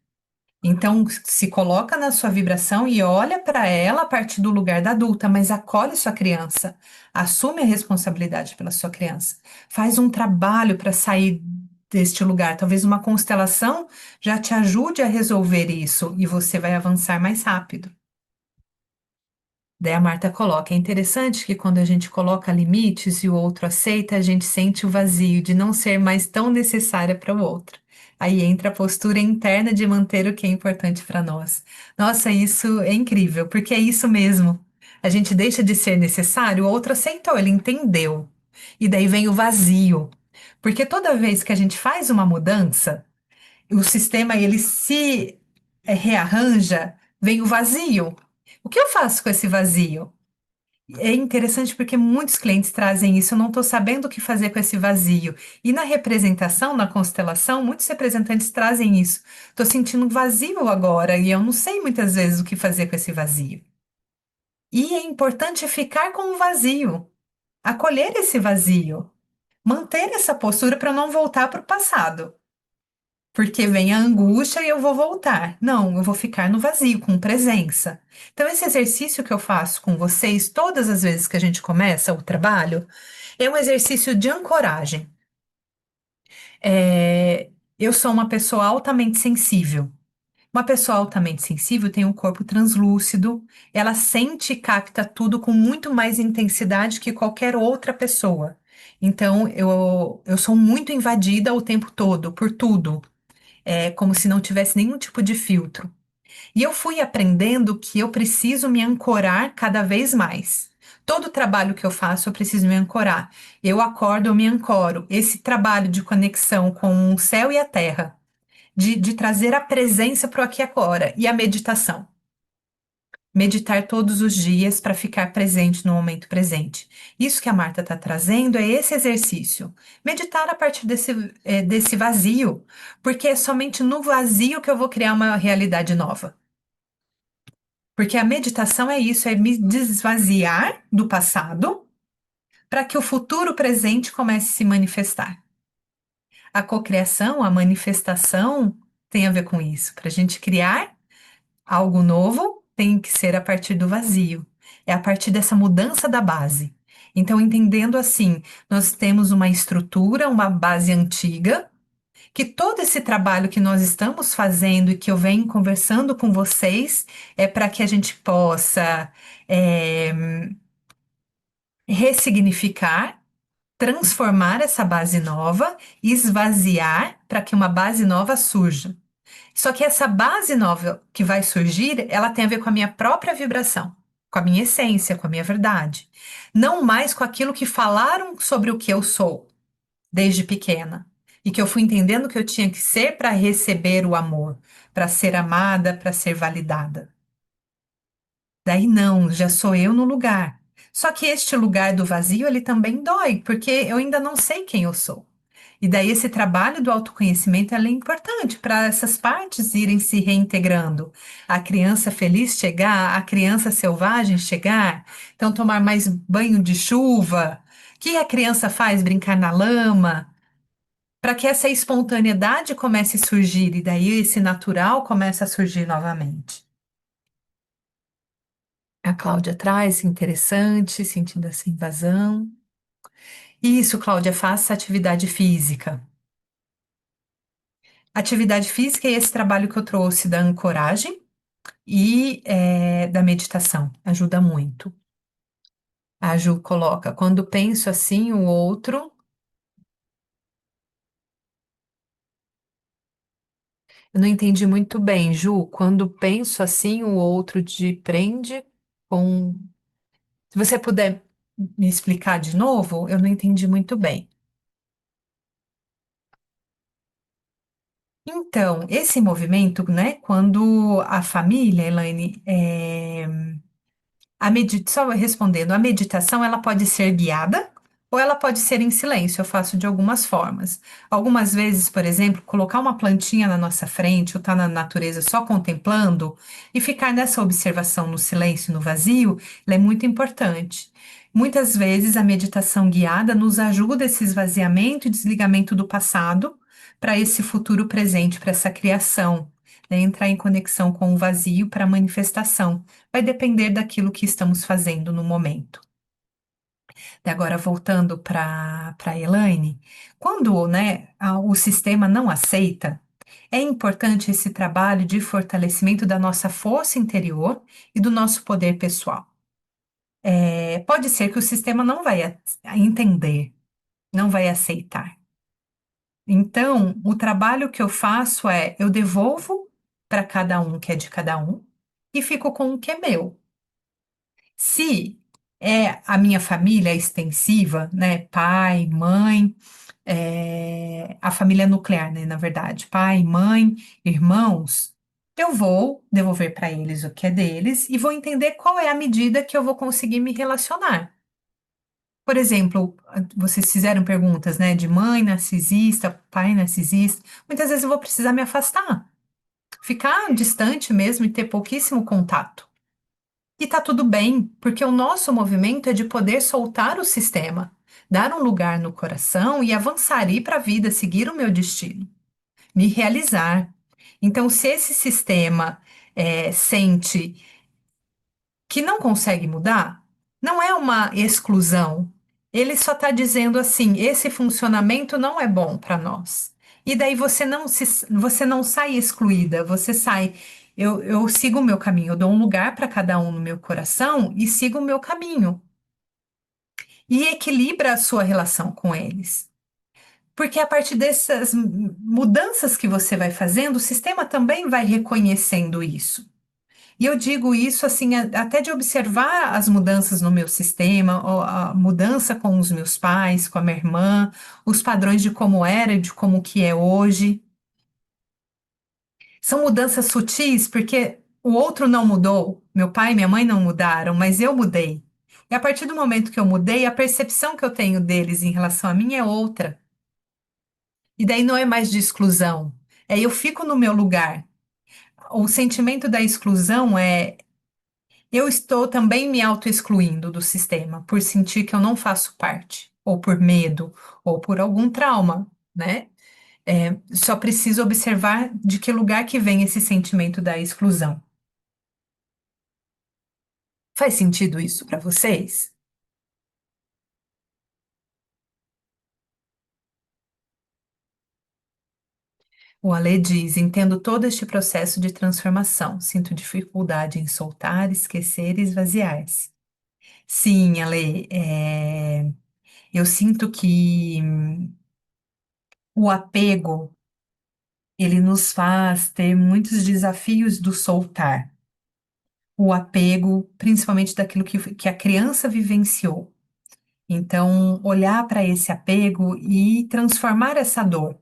Então, se coloca na sua vibração e olha para ela a partir do lugar da adulta, mas acolhe sua criança, assume a responsabilidade pela sua criança, faz um trabalho para sair deste lugar. Talvez uma constelação já te ajude a resolver isso e você vai avançar mais rápido. Daí a Marta coloca: é interessante que quando a gente coloca limites e o outro aceita, a gente sente o vazio de não ser mais tão necessária para o outro. Aí entra a postura interna de manter o que é importante para nós. Nossa, isso é incrível, porque é isso mesmo. A gente deixa de ser necessário, o outro aceitou, ele entendeu. E daí vem o vazio. Porque toda vez que a gente faz uma mudança, o sistema ele se rearranja, vem o vazio. O que eu faço com esse vazio? É interessante porque muitos clientes trazem isso, eu não estou sabendo o que fazer com esse vazio. E na representação, na constelação, muitos representantes trazem isso. Estou sentindo um vazio agora e eu não sei muitas vezes o que fazer com esse vazio. E é importante ficar com o vazio, acolher esse vazio, manter essa postura para não voltar para o passado. Porque vem a angústia e eu vou voltar. Não, eu vou ficar no vazio, com presença. Então, esse exercício que eu faço com vocês, todas as vezes que a gente começa o trabalho, é um exercício de ancoragem. É, eu sou uma pessoa altamente sensível. Uma pessoa altamente sensível tem um corpo translúcido, ela sente e capta tudo com muito mais intensidade que qualquer outra pessoa. Então, eu sou muito invadida o tempo todo por tudo. É como se não tivesse nenhum tipo de filtro. E eu fui aprendendo que eu preciso me ancorar cada vez mais. Todo trabalho que eu faço, eu preciso me ancorar. Eu acordo, eu me ancoro. Esse trabalho de conexão com o céu e a terra, de trazer a presença para o aqui e agora, e a meditação. Meditar todos os dias para ficar presente no momento presente. Isso que a Marta está trazendo é esse exercício. Meditar a partir desse vazio, porque é somente no vazio que eu vou criar uma realidade nova. Porque a meditação é isso, é me desvaziar do passado para que o futuro presente comece a se manifestar. A cocriação, a manifestação tem a ver com isso. Para a gente criar algo novo, tem que ser a partir do vazio. É a partir dessa mudança da base. Então, entendendo assim, nós temos uma estrutura, uma base antiga, que todo esse trabalho que nós estamos fazendo e que eu venho conversando com vocês é para que a gente possa ressignificar, transformar essa base nova, esvaziar para que uma base nova surja. Só que essa base nova que vai surgir, ela tem a ver com a minha própria vibração, com a minha essência, com a minha verdade. Não mais com aquilo que falaram sobre o que eu sou desde pequena. E que eu fui entendendo que eu tinha que ser para receber o amor, para ser amada, para ser validada. Daí não, já sou eu no lugar. Só que este lugar do vazio, ele também dói, porque eu ainda não sei quem eu sou. E daí esse trabalho do autoconhecimento ele é importante para essas partes irem se reintegrando. A criança feliz chegar, a criança selvagem chegar, então tomar mais banho de chuva. O que a criança faz? Brincar na lama, para que essa espontaneidade comece a surgir e daí esse natural comece a surgir novamente. A Cláudia traz, interessante, sentindo essa invasão. Isso, Cláudia, faça atividade física. Atividade física é esse trabalho que eu trouxe da ancoragem e da meditação. Ajuda muito. A Ju coloca, quando penso assim, o outro. Eu não entendi muito bem, Ju. Quando penso assim, o outro te prende com. Se você puder me explicar de novo, eu não entendi muito bem. Então, esse movimento, né, quando a família, Elaine, só respondendo, a meditação ela pode ser guiada ou ela pode ser em silêncio. Eu faço de algumas formas. Algumas vezes, por exemplo, colocar uma plantinha na nossa frente ou estar na natureza só contemplando e ficar nessa observação no silêncio, no vazio, ela é muito importante. Muitas vezes a meditação guiada nos ajuda esse esvaziamento e desligamento do passado para esse futuro presente, para essa criação, né? Entrar em conexão com o vazio para a manifestação. Vai depender daquilo que estamos fazendo no momento. E agora, voltando para Elaine, quando, né, o sistema não aceita, é importante esse trabalho de fortalecimento da nossa força interior e do nosso poder pessoal. Pode ser que o sistema não vai entender, não vai aceitar. Então, o trabalho que eu faço é eu devolvo para cada um que é de cada um e fico com o que é meu. Se é a minha família extensiva, né, pai, mãe, a família nuclear, né, na verdade, pai, mãe, irmãos, eu vou devolver para eles o que é deles e vou entender qual é a medida que eu vou conseguir me relacionar. Por exemplo, vocês fizeram perguntas, né, de mãe narcisista, pai narcisista. Muitas vezes eu vou precisar me afastar, ficar distante mesmo e ter pouquíssimo contato. E tá tudo bem, porque o nosso movimento é de poder soltar o sistema, dar um lugar no coração e avançar, ir para a vida, seguir o meu destino. me realizar. Então, se esse sistema sente que não consegue mudar, não é uma exclusão. Ele só está dizendo assim: esse funcionamento não é bom para nós. E daí você não sai excluída, você sai. Eu sigo o meu caminho, eu dou um lugar para cada um no meu coração e sigo o meu caminho. E equilibra a sua relação com eles. Porque a partir dessas mudanças que você vai fazendo, o sistema também vai reconhecendo isso. E eu digo isso assim, até de observar as mudanças no meu sistema, ó, a mudança com os meus pais, com a minha irmã, os padrões de como era e de como que é hoje. São mudanças sutis, porque o outro não mudou, meu pai e minha mãe não mudaram, mas eu mudei. E a partir do momento que eu mudei, a percepção que eu tenho deles em relação a mim é outra. E daí não é mais de exclusão, é eu fico no meu lugar. O sentimento da exclusão é eu estou também me auto-excluindo do sistema por sentir que eu não faço parte, ou por medo, ou por algum trauma, né? Só preciso observar de que lugar que vem esse sentimento da exclusão. Faz sentido isso para vocês? O Ale diz: entendo todo este processo de transformação, sinto dificuldade em soltar, esquecer e esvaziar-se. Sim, Ale, eu sinto que o apego ele nos faz ter muitos desafios do soltar. O apego, principalmente daquilo que a criança vivenciou. Então, olhar para esse apego e transformar essa dor.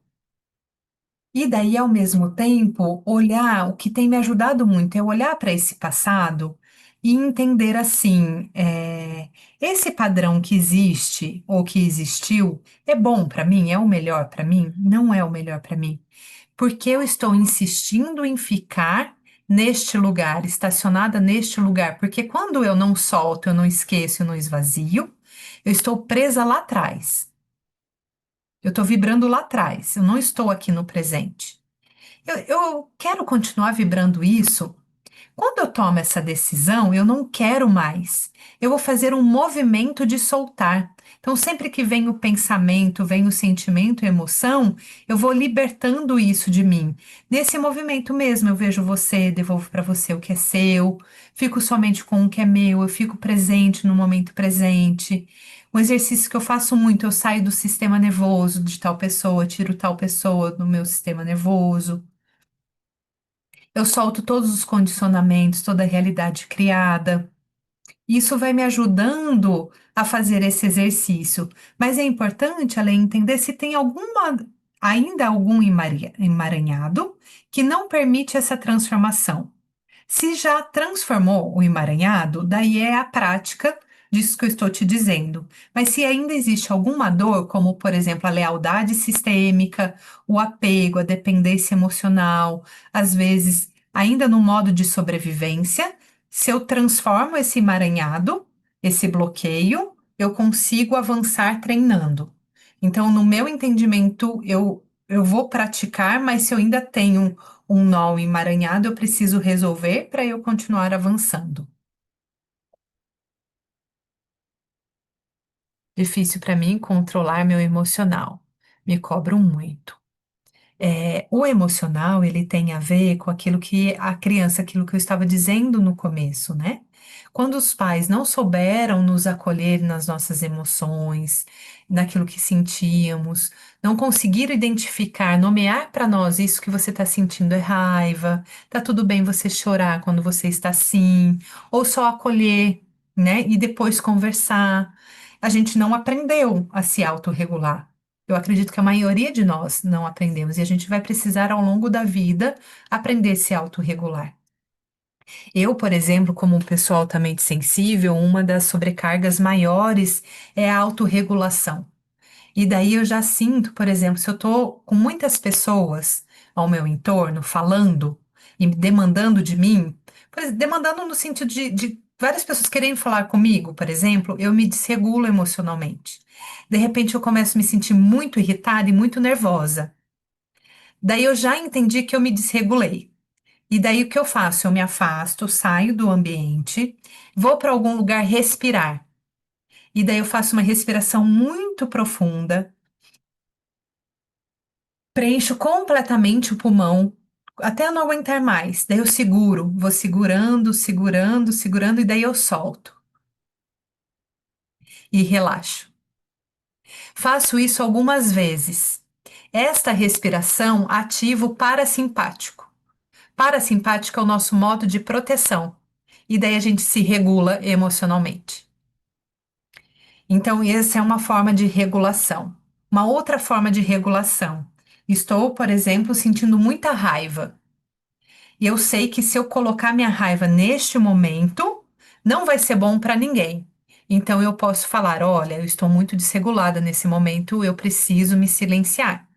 E daí, ao mesmo tempo, olhar, o que tem me ajudado muito é olhar para esse passado e entender assim, esse padrão que existe ou que existiu é bom para mim? É o melhor para mim? Não é o melhor para mim. Porque eu estou insistindo em ficar neste lugar, estacionada neste lugar? Porque quando eu não solto, eu não esqueço, eu não esvazio, eu estou presa lá atrás. Eu estou vibrando lá atrás, eu não estou aqui no presente. Eu quero continuar vibrando isso. Quando eu tomo essa decisão, eu não quero mais. Eu vou fazer um movimento de soltar. Então, sempre que vem o pensamento, vem o sentimento e a emoção, eu vou libertando isso de mim. Nesse movimento mesmo, eu vejo você, devolvo para você o que é seu, fico somente com o que é meu, eu fico presente no momento presente. Um exercício que eu faço muito, eu saio do sistema nervoso de tal pessoa, tiro tal pessoa do meu sistema nervoso. Eu solto todos os condicionamentos, toda a realidade criada. Isso vai me ajudando a fazer esse exercício. Mas é importante, além de entender se tem ainda algum emaranhado que não permite essa transformação. Se já transformou o emaranhado, daí é a prática disso que eu estou te dizendo. Mas se ainda existe alguma dor, como por exemplo a lealdade sistêmica, o apego, a dependência emocional, às vezes ainda no modo de sobrevivência, se eu transformo esse emaranhado, esse bloqueio, eu consigo avançar treinando. Então, no meu entendimento, eu vou praticar, mas se eu ainda tenho um nó emaranhado, eu preciso resolver para eu continuar avançando. Difícil para mim controlar meu emocional. Me cobro muito. O emocional, ele tem a ver com aquilo que a criança, aquilo que eu estava dizendo no começo, né? Quando os pais não souberam nos acolher nas nossas emoções, naquilo que sentíamos, não conseguiram identificar, nomear para nós isso que você está sentindo é raiva, tá tudo bem você chorar quando você está assim, ou só acolher, né? E depois conversar. A gente não aprendeu a se autorregular. Eu acredito que a maioria de nós não aprendemos e a gente vai precisar ao longo da vida aprender a se autorregular. Eu, por exemplo, como uma pessoa altamente sensível, uma das sobrecargas maiores é a autorregulação. E daí eu já sinto, por exemplo, se eu estou com muitas pessoas ao meu entorno falando e demandando de mim, demandando no sentido de várias pessoas querendo falar comigo, por exemplo, eu me desregulo emocionalmente. De repente eu começo a me sentir muito irritada e muito nervosa. Daí eu já entendi que eu me desregulei. E daí o que eu faço? Eu me afasto, saio do ambiente, vou para algum lugar respirar. E daí eu faço uma respiração muito profunda, preencho completamente o pulmão, até eu não aguentar mais. Daí eu seguro, vou segurando, segurando, segurando, e daí eu solto e relaxo. Faço isso algumas vezes. Esta respiração ativa o parasimpático. Parasimpático é o nosso modo de proteção. E daí a gente se regula emocionalmente. Então, essa é uma forma de regulação. Uma outra forma de regulação. Estou, por exemplo, sentindo muita raiva. E eu sei que se eu colocar minha raiva neste momento, não vai ser bom para ninguém. Então, eu posso falar: olha, eu estou muito desregulada nesse momento, eu preciso me silenciar.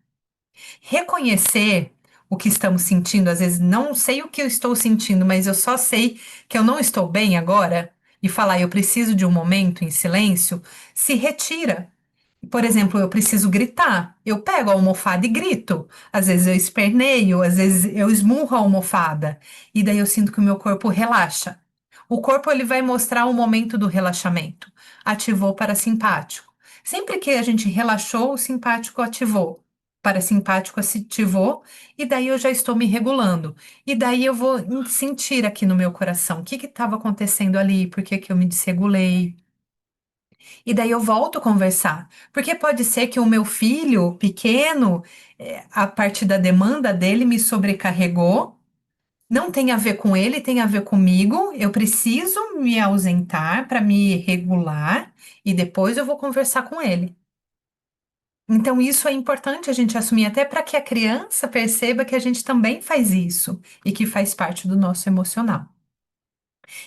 Reconhecer o que estamos sentindo, às vezes não sei o que eu estou sentindo, mas eu só sei que eu não estou bem agora, e falar: eu preciso de um momento em silêncio, se retira. Por exemplo, eu preciso gritar. Eu pego a almofada e grito. Às vezes eu esperneio, às vezes eu esmurro a almofada. E daí eu sinto que o meu corpo relaxa. O corpo ele vai mostrar o momento do relaxamento. Ativou o parasimpático. Sempre que a gente relaxou, o simpático ativou. O parasimpático ativou e daí eu já estou me regulando. E daí eu vou sentir aqui no meu coração o que estava acontecendo ali, por que que eu me desregulei. E daí eu volto a conversar. Porque pode ser que o meu filho pequeno, a partir da demanda dele, me sobrecarregou. Não tem a ver com ele, tem a ver comigo. Eu preciso me ausentar para me regular e depois eu vou conversar com ele. Então, isso é importante a gente assumir, até para que a criança perceba que a gente também faz isso e que faz parte do nosso emocional.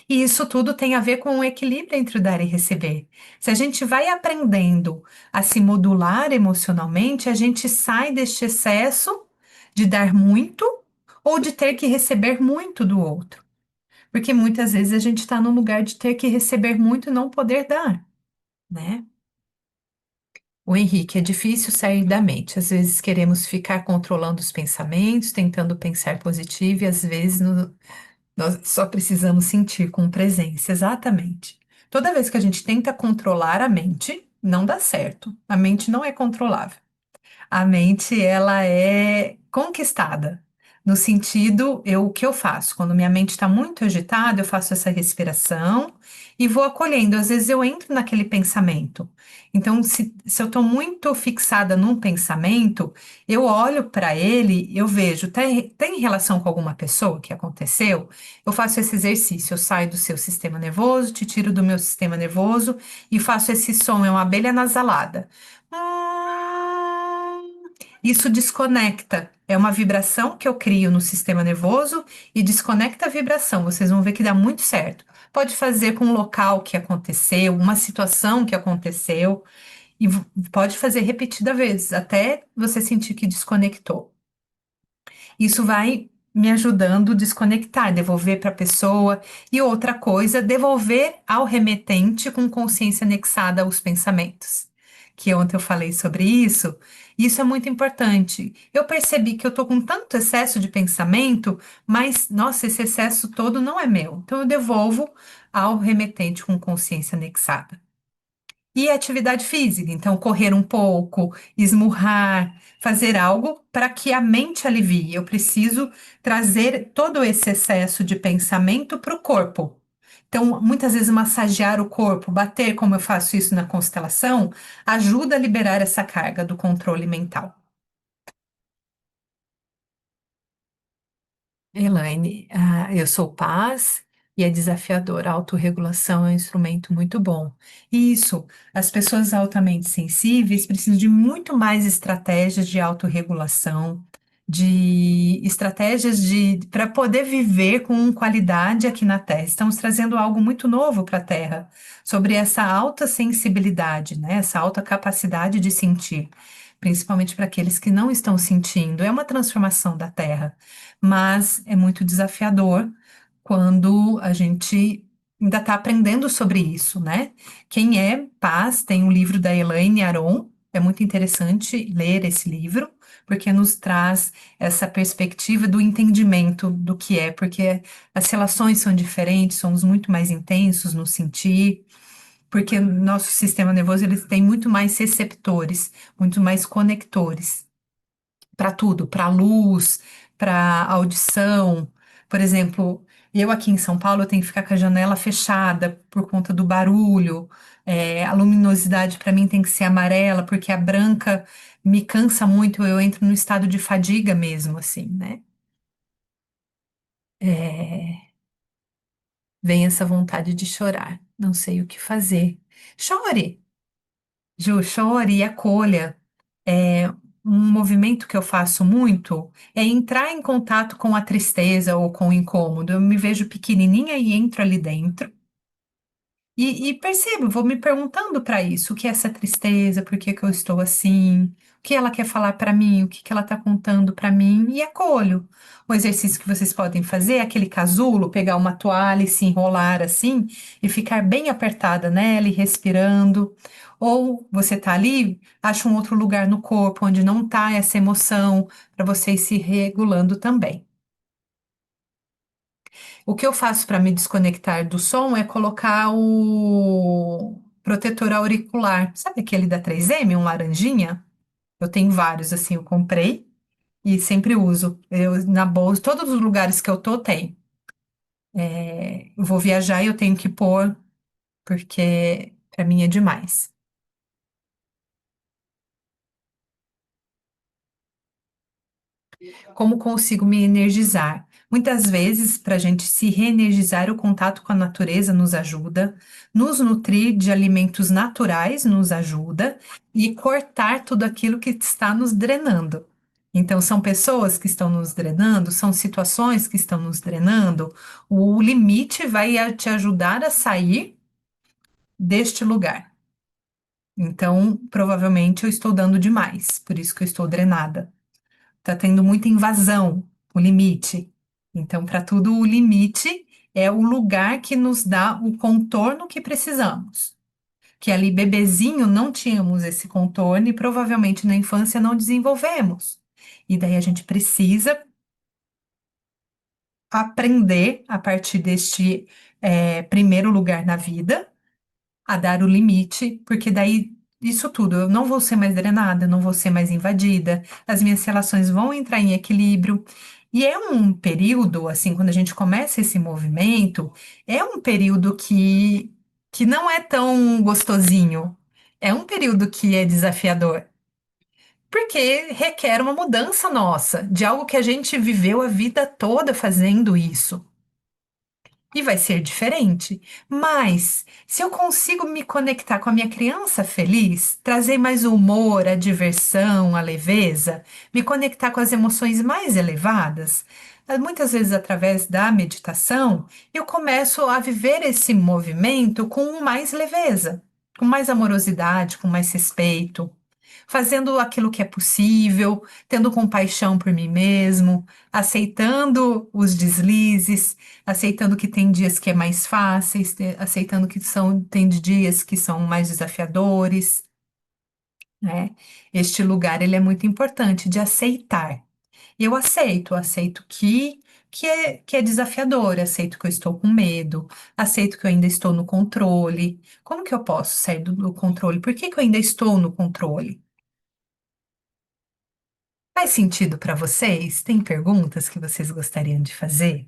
E isso tudo tem a ver com o equilíbrio entre o dar e receber. Se a gente vai aprendendo a se modular emocionalmente, a gente sai deste excesso de dar muito ou de ter que receber muito do outro. Porque muitas vezes a gente está no lugar de ter que receber muito e não poder dar, né? O Henrique, é difícil sair da mente. Às vezes queremos ficar controlando os pensamentos, tentando pensar positivo, e às vezes nós só precisamos sentir com presença, exatamente. Toda vez que a gente tenta controlar a mente, não dá certo. A mente não é controlável. A mente, ela é conquistada. No sentido, o que eu faço? Quando minha mente está muito agitada, eu faço essa respiração e vou acolhendo. Às vezes eu entro naquele pensamento. Então, se eu estou muito fixada num pensamento, eu olho para ele, eu vejo, tem relação com alguma pessoa que aconteceu? Eu faço esse exercício, eu saio do seu sistema nervoso, te tiro do meu sistema nervoso e faço esse som, é uma abelha nasalada. Isso desconecta. É uma vibração que eu crio no sistema nervoso e desconecta a vibração. Vocês vão ver que dá muito certo. Pode fazer com um local que aconteceu, uma situação que aconteceu, e pode fazer repetida vezes, até você sentir que desconectou. Isso vai me ajudando a desconectar, devolver para a pessoa. E outra coisa, devolver ao remetente com consciência anexada aos pensamentos. Que ontem eu falei sobre isso. Isso é muito importante. Eu percebi que eu estou com tanto excesso de pensamento, mas, nossa, esse excesso todo não é meu. Então, eu devolvo ao remetente com consciência anexada. E atividade física, então correr um pouco, esmurrar, fazer algo para que a mente alivie. Eu preciso trazer todo esse excesso de pensamento para o corpo. Então, muitas vezes massagear o corpo, bater, como eu faço isso na constelação, ajuda a liberar essa carga do controle mental. Elaine, eu sou paz e é desafiador. A autorregulação é um instrumento muito bom. Isso, as pessoas altamente sensíveis precisam de muito mais estratégias de autorregulação, de estratégias para poder viver com qualidade aqui na Terra. Estamos trazendo algo muito novo para a Terra, sobre essa alta sensibilidade, né? Essa alta capacidade de sentir, principalmente para aqueles que não estão sentindo. É uma transformação da Terra, mas é muito desafiador quando a gente ainda está aprendendo sobre isso, né? Quem é paz tem um livro da Elaine Aron, É muito interessante ler esse livro, porque nos traz essa perspectiva do entendimento do que é, porque as relações são diferentes, somos muito mais intensos no sentir, porque o nosso sistema nervoso ele tem muito mais receptores, muito mais conectores para tudo, para luz, para audição. Por exemplo, eu aqui em São Paulo eu tenho que ficar com a janela fechada por conta do barulho. A luminosidade para mim tem que ser amarela, porque a branca me cansa muito, eu entro no estado de fadiga mesmo, assim, né? É, vem essa vontade de chorar, não sei o que fazer. Chore, Ju, chore e acolha. É, um movimento que eu faço muito é entrar em contato com a tristeza ou com o incômodo. Eu me vejo pequenininha e entro ali dentro. E percebo, vou me perguntando para isso, o que é essa tristeza, por que que eu estou assim, o que ela quer falar para mim, o que que ela está contando para mim, e acolho. O exercício que vocês podem fazer é aquele casulo, pegar uma toalha e se enrolar assim, e ficar bem apertada nela e respirando. Ou você tá ali, acha um outro lugar no corpo onde não tá essa emoção, para você ir se regulando também. O que eu faço para me desconectar do som é colocar o protetor auricular. Sabe aquele da 3M, um laranjinha? Eu tenho vários, assim, eu comprei e sempre uso. Eu, na bolsa, todos os lugares que eu tô, tem. Eu vou viajar e eu tenho que pôr, porque para mim é demais. Como consigo me energizar? Muitas vezes, para a gente se reenergizar, o contato com a natureza nos ajuda, nos nutrir de alimentos naturais nos ajuda e cortar tudo aquilo que está nos drenando. Então, são pessoas que estão nos drenando, são situações que estão nos drenando. O limite vai te ajudar a sair deste lugar. Então, provavelmente eu estou dando demais, por isso que eu estou drenada. Tá tendo muita invasão, o limite. Então, para tudo, o limite é o lugar que nos dá o contorno que precisamos. Que ali, bebezinho, não tínhamos esse contorno e provavelmente na infância não desenvolvemos. E daí a gente precisa aprender a partir deste primeiro lugar na vida a dar o limite, porque daí isso tudo, eu não vou ser mais drenada, eu não vou ser mais invadida, as minhas relações vão entrar em equilíbrio. E é um período, assim, quando a gente começa esse movimento, é um período que não é tão gostosinho. É um período que é desafiador, porque requer uma mudança nossa, de algo que a gente viveu a vida toda fazendo isso. E vai ser diferente. Mas, se eu consigo me conectar com a minha criança feliz, trazer mais humor, a diversão, a leveza, me conectar com as emoções mais elevadas, muitas vezes através da meditação, eu começo a viver esse movimento com mais leveza, com mais amorosidade, com mais respeito, fazendo aquilo que é possível, tendo compaixão por mim mesmo, aceitando os deslizes, aceitando que tem dias que é mais fáceis, aceitando que tem dias que são mais desafiadores, né? Este lugar ele é muito importante de aceitar. Eu aceito que é desafiador, aceito que eu estou com medo, aceito que eu ainda estou no controle. Como que eu posso sair do controle? Por que que eu ainda estou no controle? Faz sentido para vocês? Tem perguntas que vocês gostariam de fazer?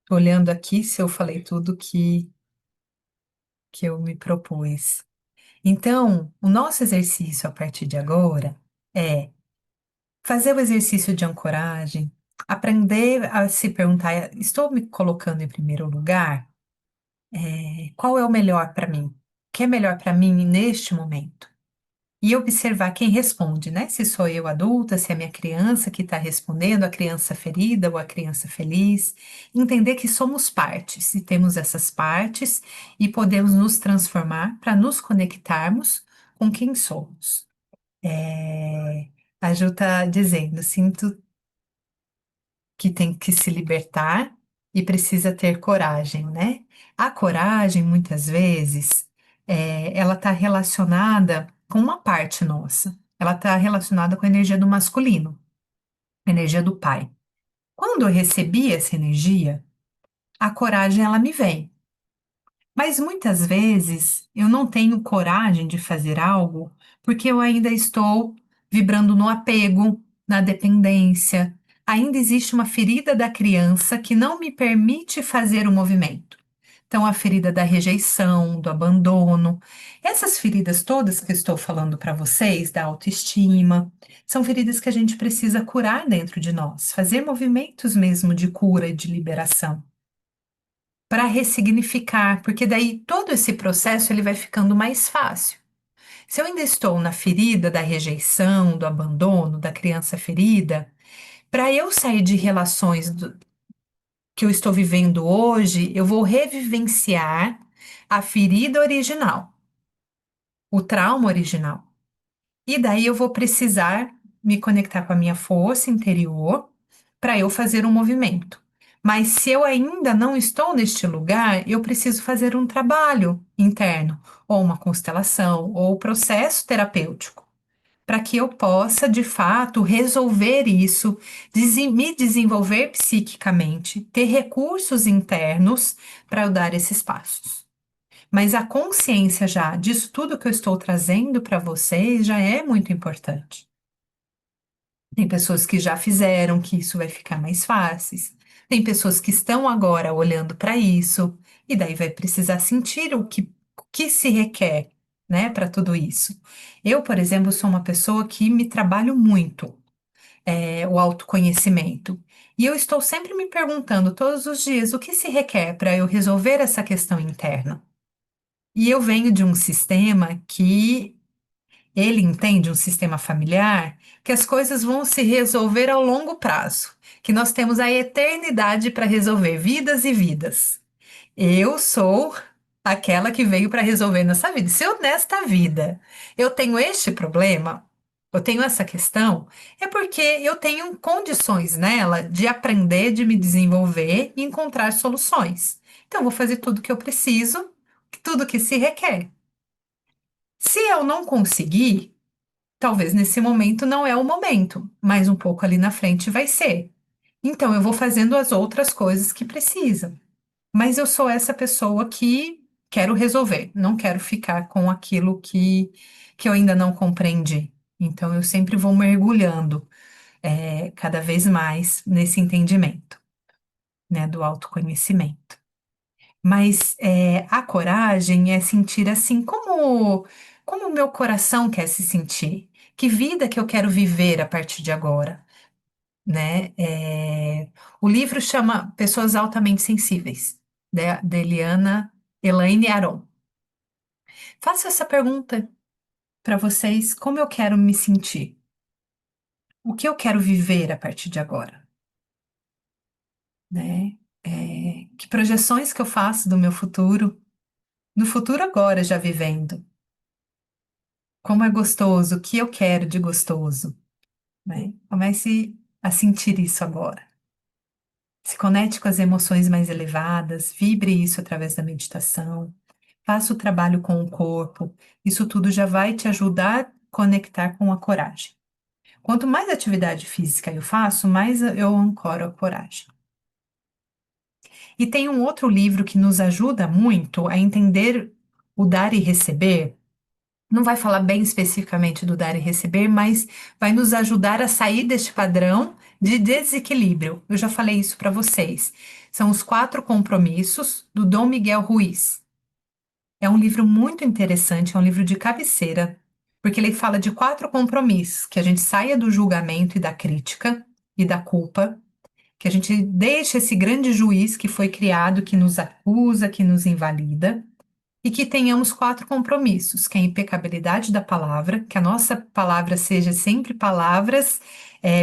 Olhando aqui, se eu falei tudo que eu me propus. Então, o nosso exercício a partir de agora é fazer o exercício de ancoragem, aprender a se perguntar: estou me colocando em primeiro lugar? Qual é o melhor para mim? O que é melhor para mim neste momento? E observar quem responde, né? Se sou eu adulta, se é minha criança que está respondendo, a criança ferida ou a criança feliz. Entender que somos partes e temos essas partes e podemos nos transformar para nos conectarmos com quem somos. É, a Ju está dizendo, sinto que tem que se libertar e precisa ter coragem, né? A coragem, muitas vezes, ela está relacionada com uma parte nossa. Ela está relacionada com a energia do masculino, a energia do pai. Quando eu recebi essa energia, a coragem ela me vem. Mas muitas vezes eu não tenho coragem de fazer algo porque eu ainda estou vibrando no apego, na dependência. Ainda existe uma ferida da criança que não me permite fazer o movimento. Então, a ferida da rejeição, do abandono, essas feridas todas que eu estou falando para vocês, da autoestima, são feridas que a gente precisa curar dentro de nós, fazer movimentos mesmo de cura e de liberação para ressignificar, porque daí todo esse processo ele vai ficando mais fácil. Se eu ainda estou na ferida da rejeição, do abandono, da criança ferida, para eu sair de relações que eu estou vivendo hoje, eu vou revivenciar a ferida original, o trauma original. E daí eu vou precisar me conectar com a minha força interior para eu fazer um movimento. Mas se eu ainda não estou neste lugar, eu preciso fazer um trabalho interno, ou uma constelação, ou processo terapêutico, para que eu possa, de fato, resolver isso, me desenvolver psiquicamente, ter recursos internos para eu dar esses passos. Mas a consciência já disso tudo que eu estou trazendo para vocês já é muito importante. Tem pessoas que já fizeram, que isso vai ficar mais fácil. Tem pessoas que estão agora olhando para isso, e daí vai precisar sentir o que se requer, né, para tudo isso. Eu, por exemplo, sou uma pessoa que me trabalho muito, o autoconhecimento. E eu estou sempre me perguntando todos os dias o que se requer para eu resolver essa questão interna. E eu venho de um sistema que ele entende, um sistema familiar, que as coisas vão se resolver ao longo prazo, que nós temos a eternidade para resolver vidas e vidas. Eu sou aquela que veio para resolver nessa vida. Se eu nesta vida eu tenho este problema, eu tenho essa questão, é porque eu tenho condições nela de aprender, de me desenvolver e encontrar soluções. Então, eu vou fazer tudo o que eu preciso, tudo que se requer. Se eu não conseguir, talvez nesse momento não é o momento, mas um pouco ali na frente vai ser. Então eu vou fazendo as outras coisas que precisam. Mas eu sou essa pessoa que quero resolver, não quero ficar com aquilo que eu ainda não compreendi. Então eu sempre vou mergulhando cada vez mais nesse entendimento, né, do autoconhecimento. Mas a coragem é sentir assim como o meu coração quer se sentir. Que vida que eu quero viver a partir de agora, né? O livro chama Pessoas Altamente Sensíveis, da Eliana Elaine Aron. Faço essa pergunta para vocês: como eu quero me sentir? O que eu quero viver a partir de agora, né? Que projeções que eu faço do meu futuro, no futuro agora já vivendo? Como é gostoso, o que eu quero de gostoso, né? Comece a sentir isso agora. Se conecte com as emoções mais elevadas, vibre isso através da meditação, faça o trabalho com o corpo. Isso tudo já vai te ajudar a conectar com a coragem. Quanto mais atividade física eu faço, mais eu ancoro a coragem. E tem um outro livro que nos ajuda muito a entender o dar e receber. Não vai falar bem especificamente do dar e receber, mas vai nos ajudar a sair deste padrão de desequilíbrio. Eu já falei isso para vocês. São os 4 compromissos do Dom Miguel Ruiz. É um livro muito interessante, é um livro de cabeceira, porque ele fala de 4 compromissos: que a gente saia do julgamento e da crítica e da culpa, que a gente deixe esse grande juiz que foi criado, que nos acusa, que nos invalida e que tenhamos 4 compromissos, que é a impecabilidade da palavra, que a nossa palavra seja sempre palavras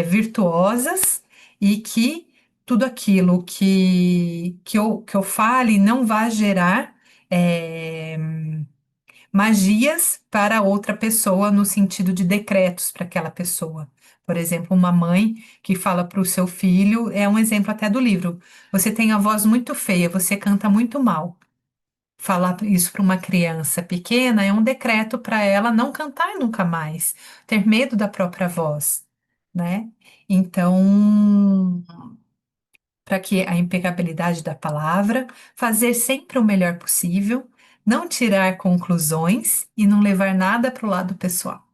virtuosas e que tudo aquilo que eu fale não vá gerar magias para outra pessoa, no sentido de decretos para aquela pessoa. Por exemplo, uma mãe que fala para o seu filho, é um exemplo até do livro: você tem a voz muito feia, você canta muito mal. Falar isso para uma criança pequena é um decreto para ela não cantar nunca mais, ter medo da própria voz, né? Então, para que a impecabilidade da palavra, fazer sempre o melhor possível, não tirar conclusões e não levar nada para o lado pessoal.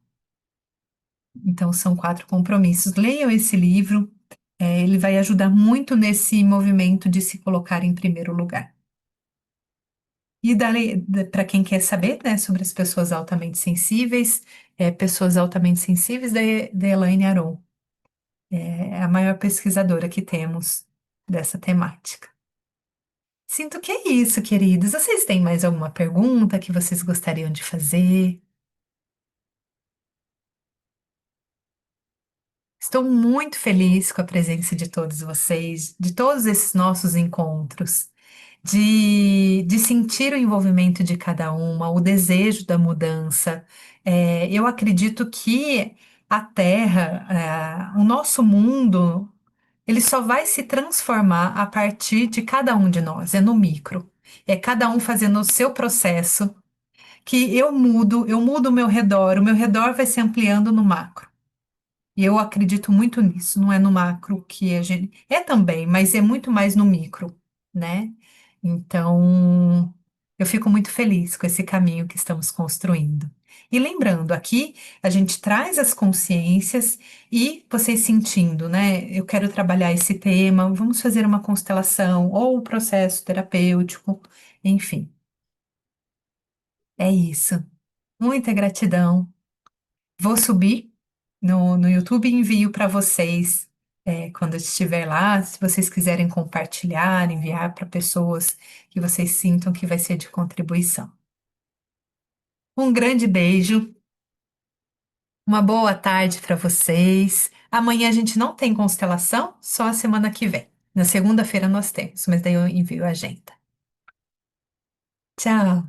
Então, são 4 compromissos. Leiam esse livro, ele vai ajudar muito nesse movimento de se colocar em primeiro lugar. E para quem quer saber, né, sobre as pessoas altamente sensíveis, Pessoas Altamente Sensíveis da Elaine Aron. É a maior pesquisadora que temos dessa temática. Sinto que é isso, queridos. Vocês têm mais alguma pergunta que vocês gostariam de fazer? Estou muito feliz com a presença de todos vocês, de todos esses nossos encontros, de sentir o envolvimento de cada uma, o desejo da mudança. Eu acredito que a Terra, o nosso mundo, ele só vai se transformar a partir de cada um de nós, é no micro. É cada um fazendo o seu processo, que eu mudo o meu redor vai se ampliando no macro. E eu acredito muito nisso, não é no macro que a gente. É também, mas é muito mais no micro, né? Então, eu fico muito feliz com esse caminho que estamos construindo. E lembrando, aqui a gente traz as consciências e vocês sentindo, né? Eu quero trabalhar esse tema, vamos fazer uma constelação ou um processo terapêutico, enfim, é isso. Muita gratidão. Vou subir no YouTube e envio para vocês, quando eu estiver lá. Se vocês quiserem compartilhar, enviar para pessoas que vocês sintam que vai ser de contribuição. Um grande beijo, uma boa tarde para vocês. Amanhã a gente não tem constelação, só a semana que vem. Na segunda-feira nós temos, mas daí eu envio a agenda. Tchau.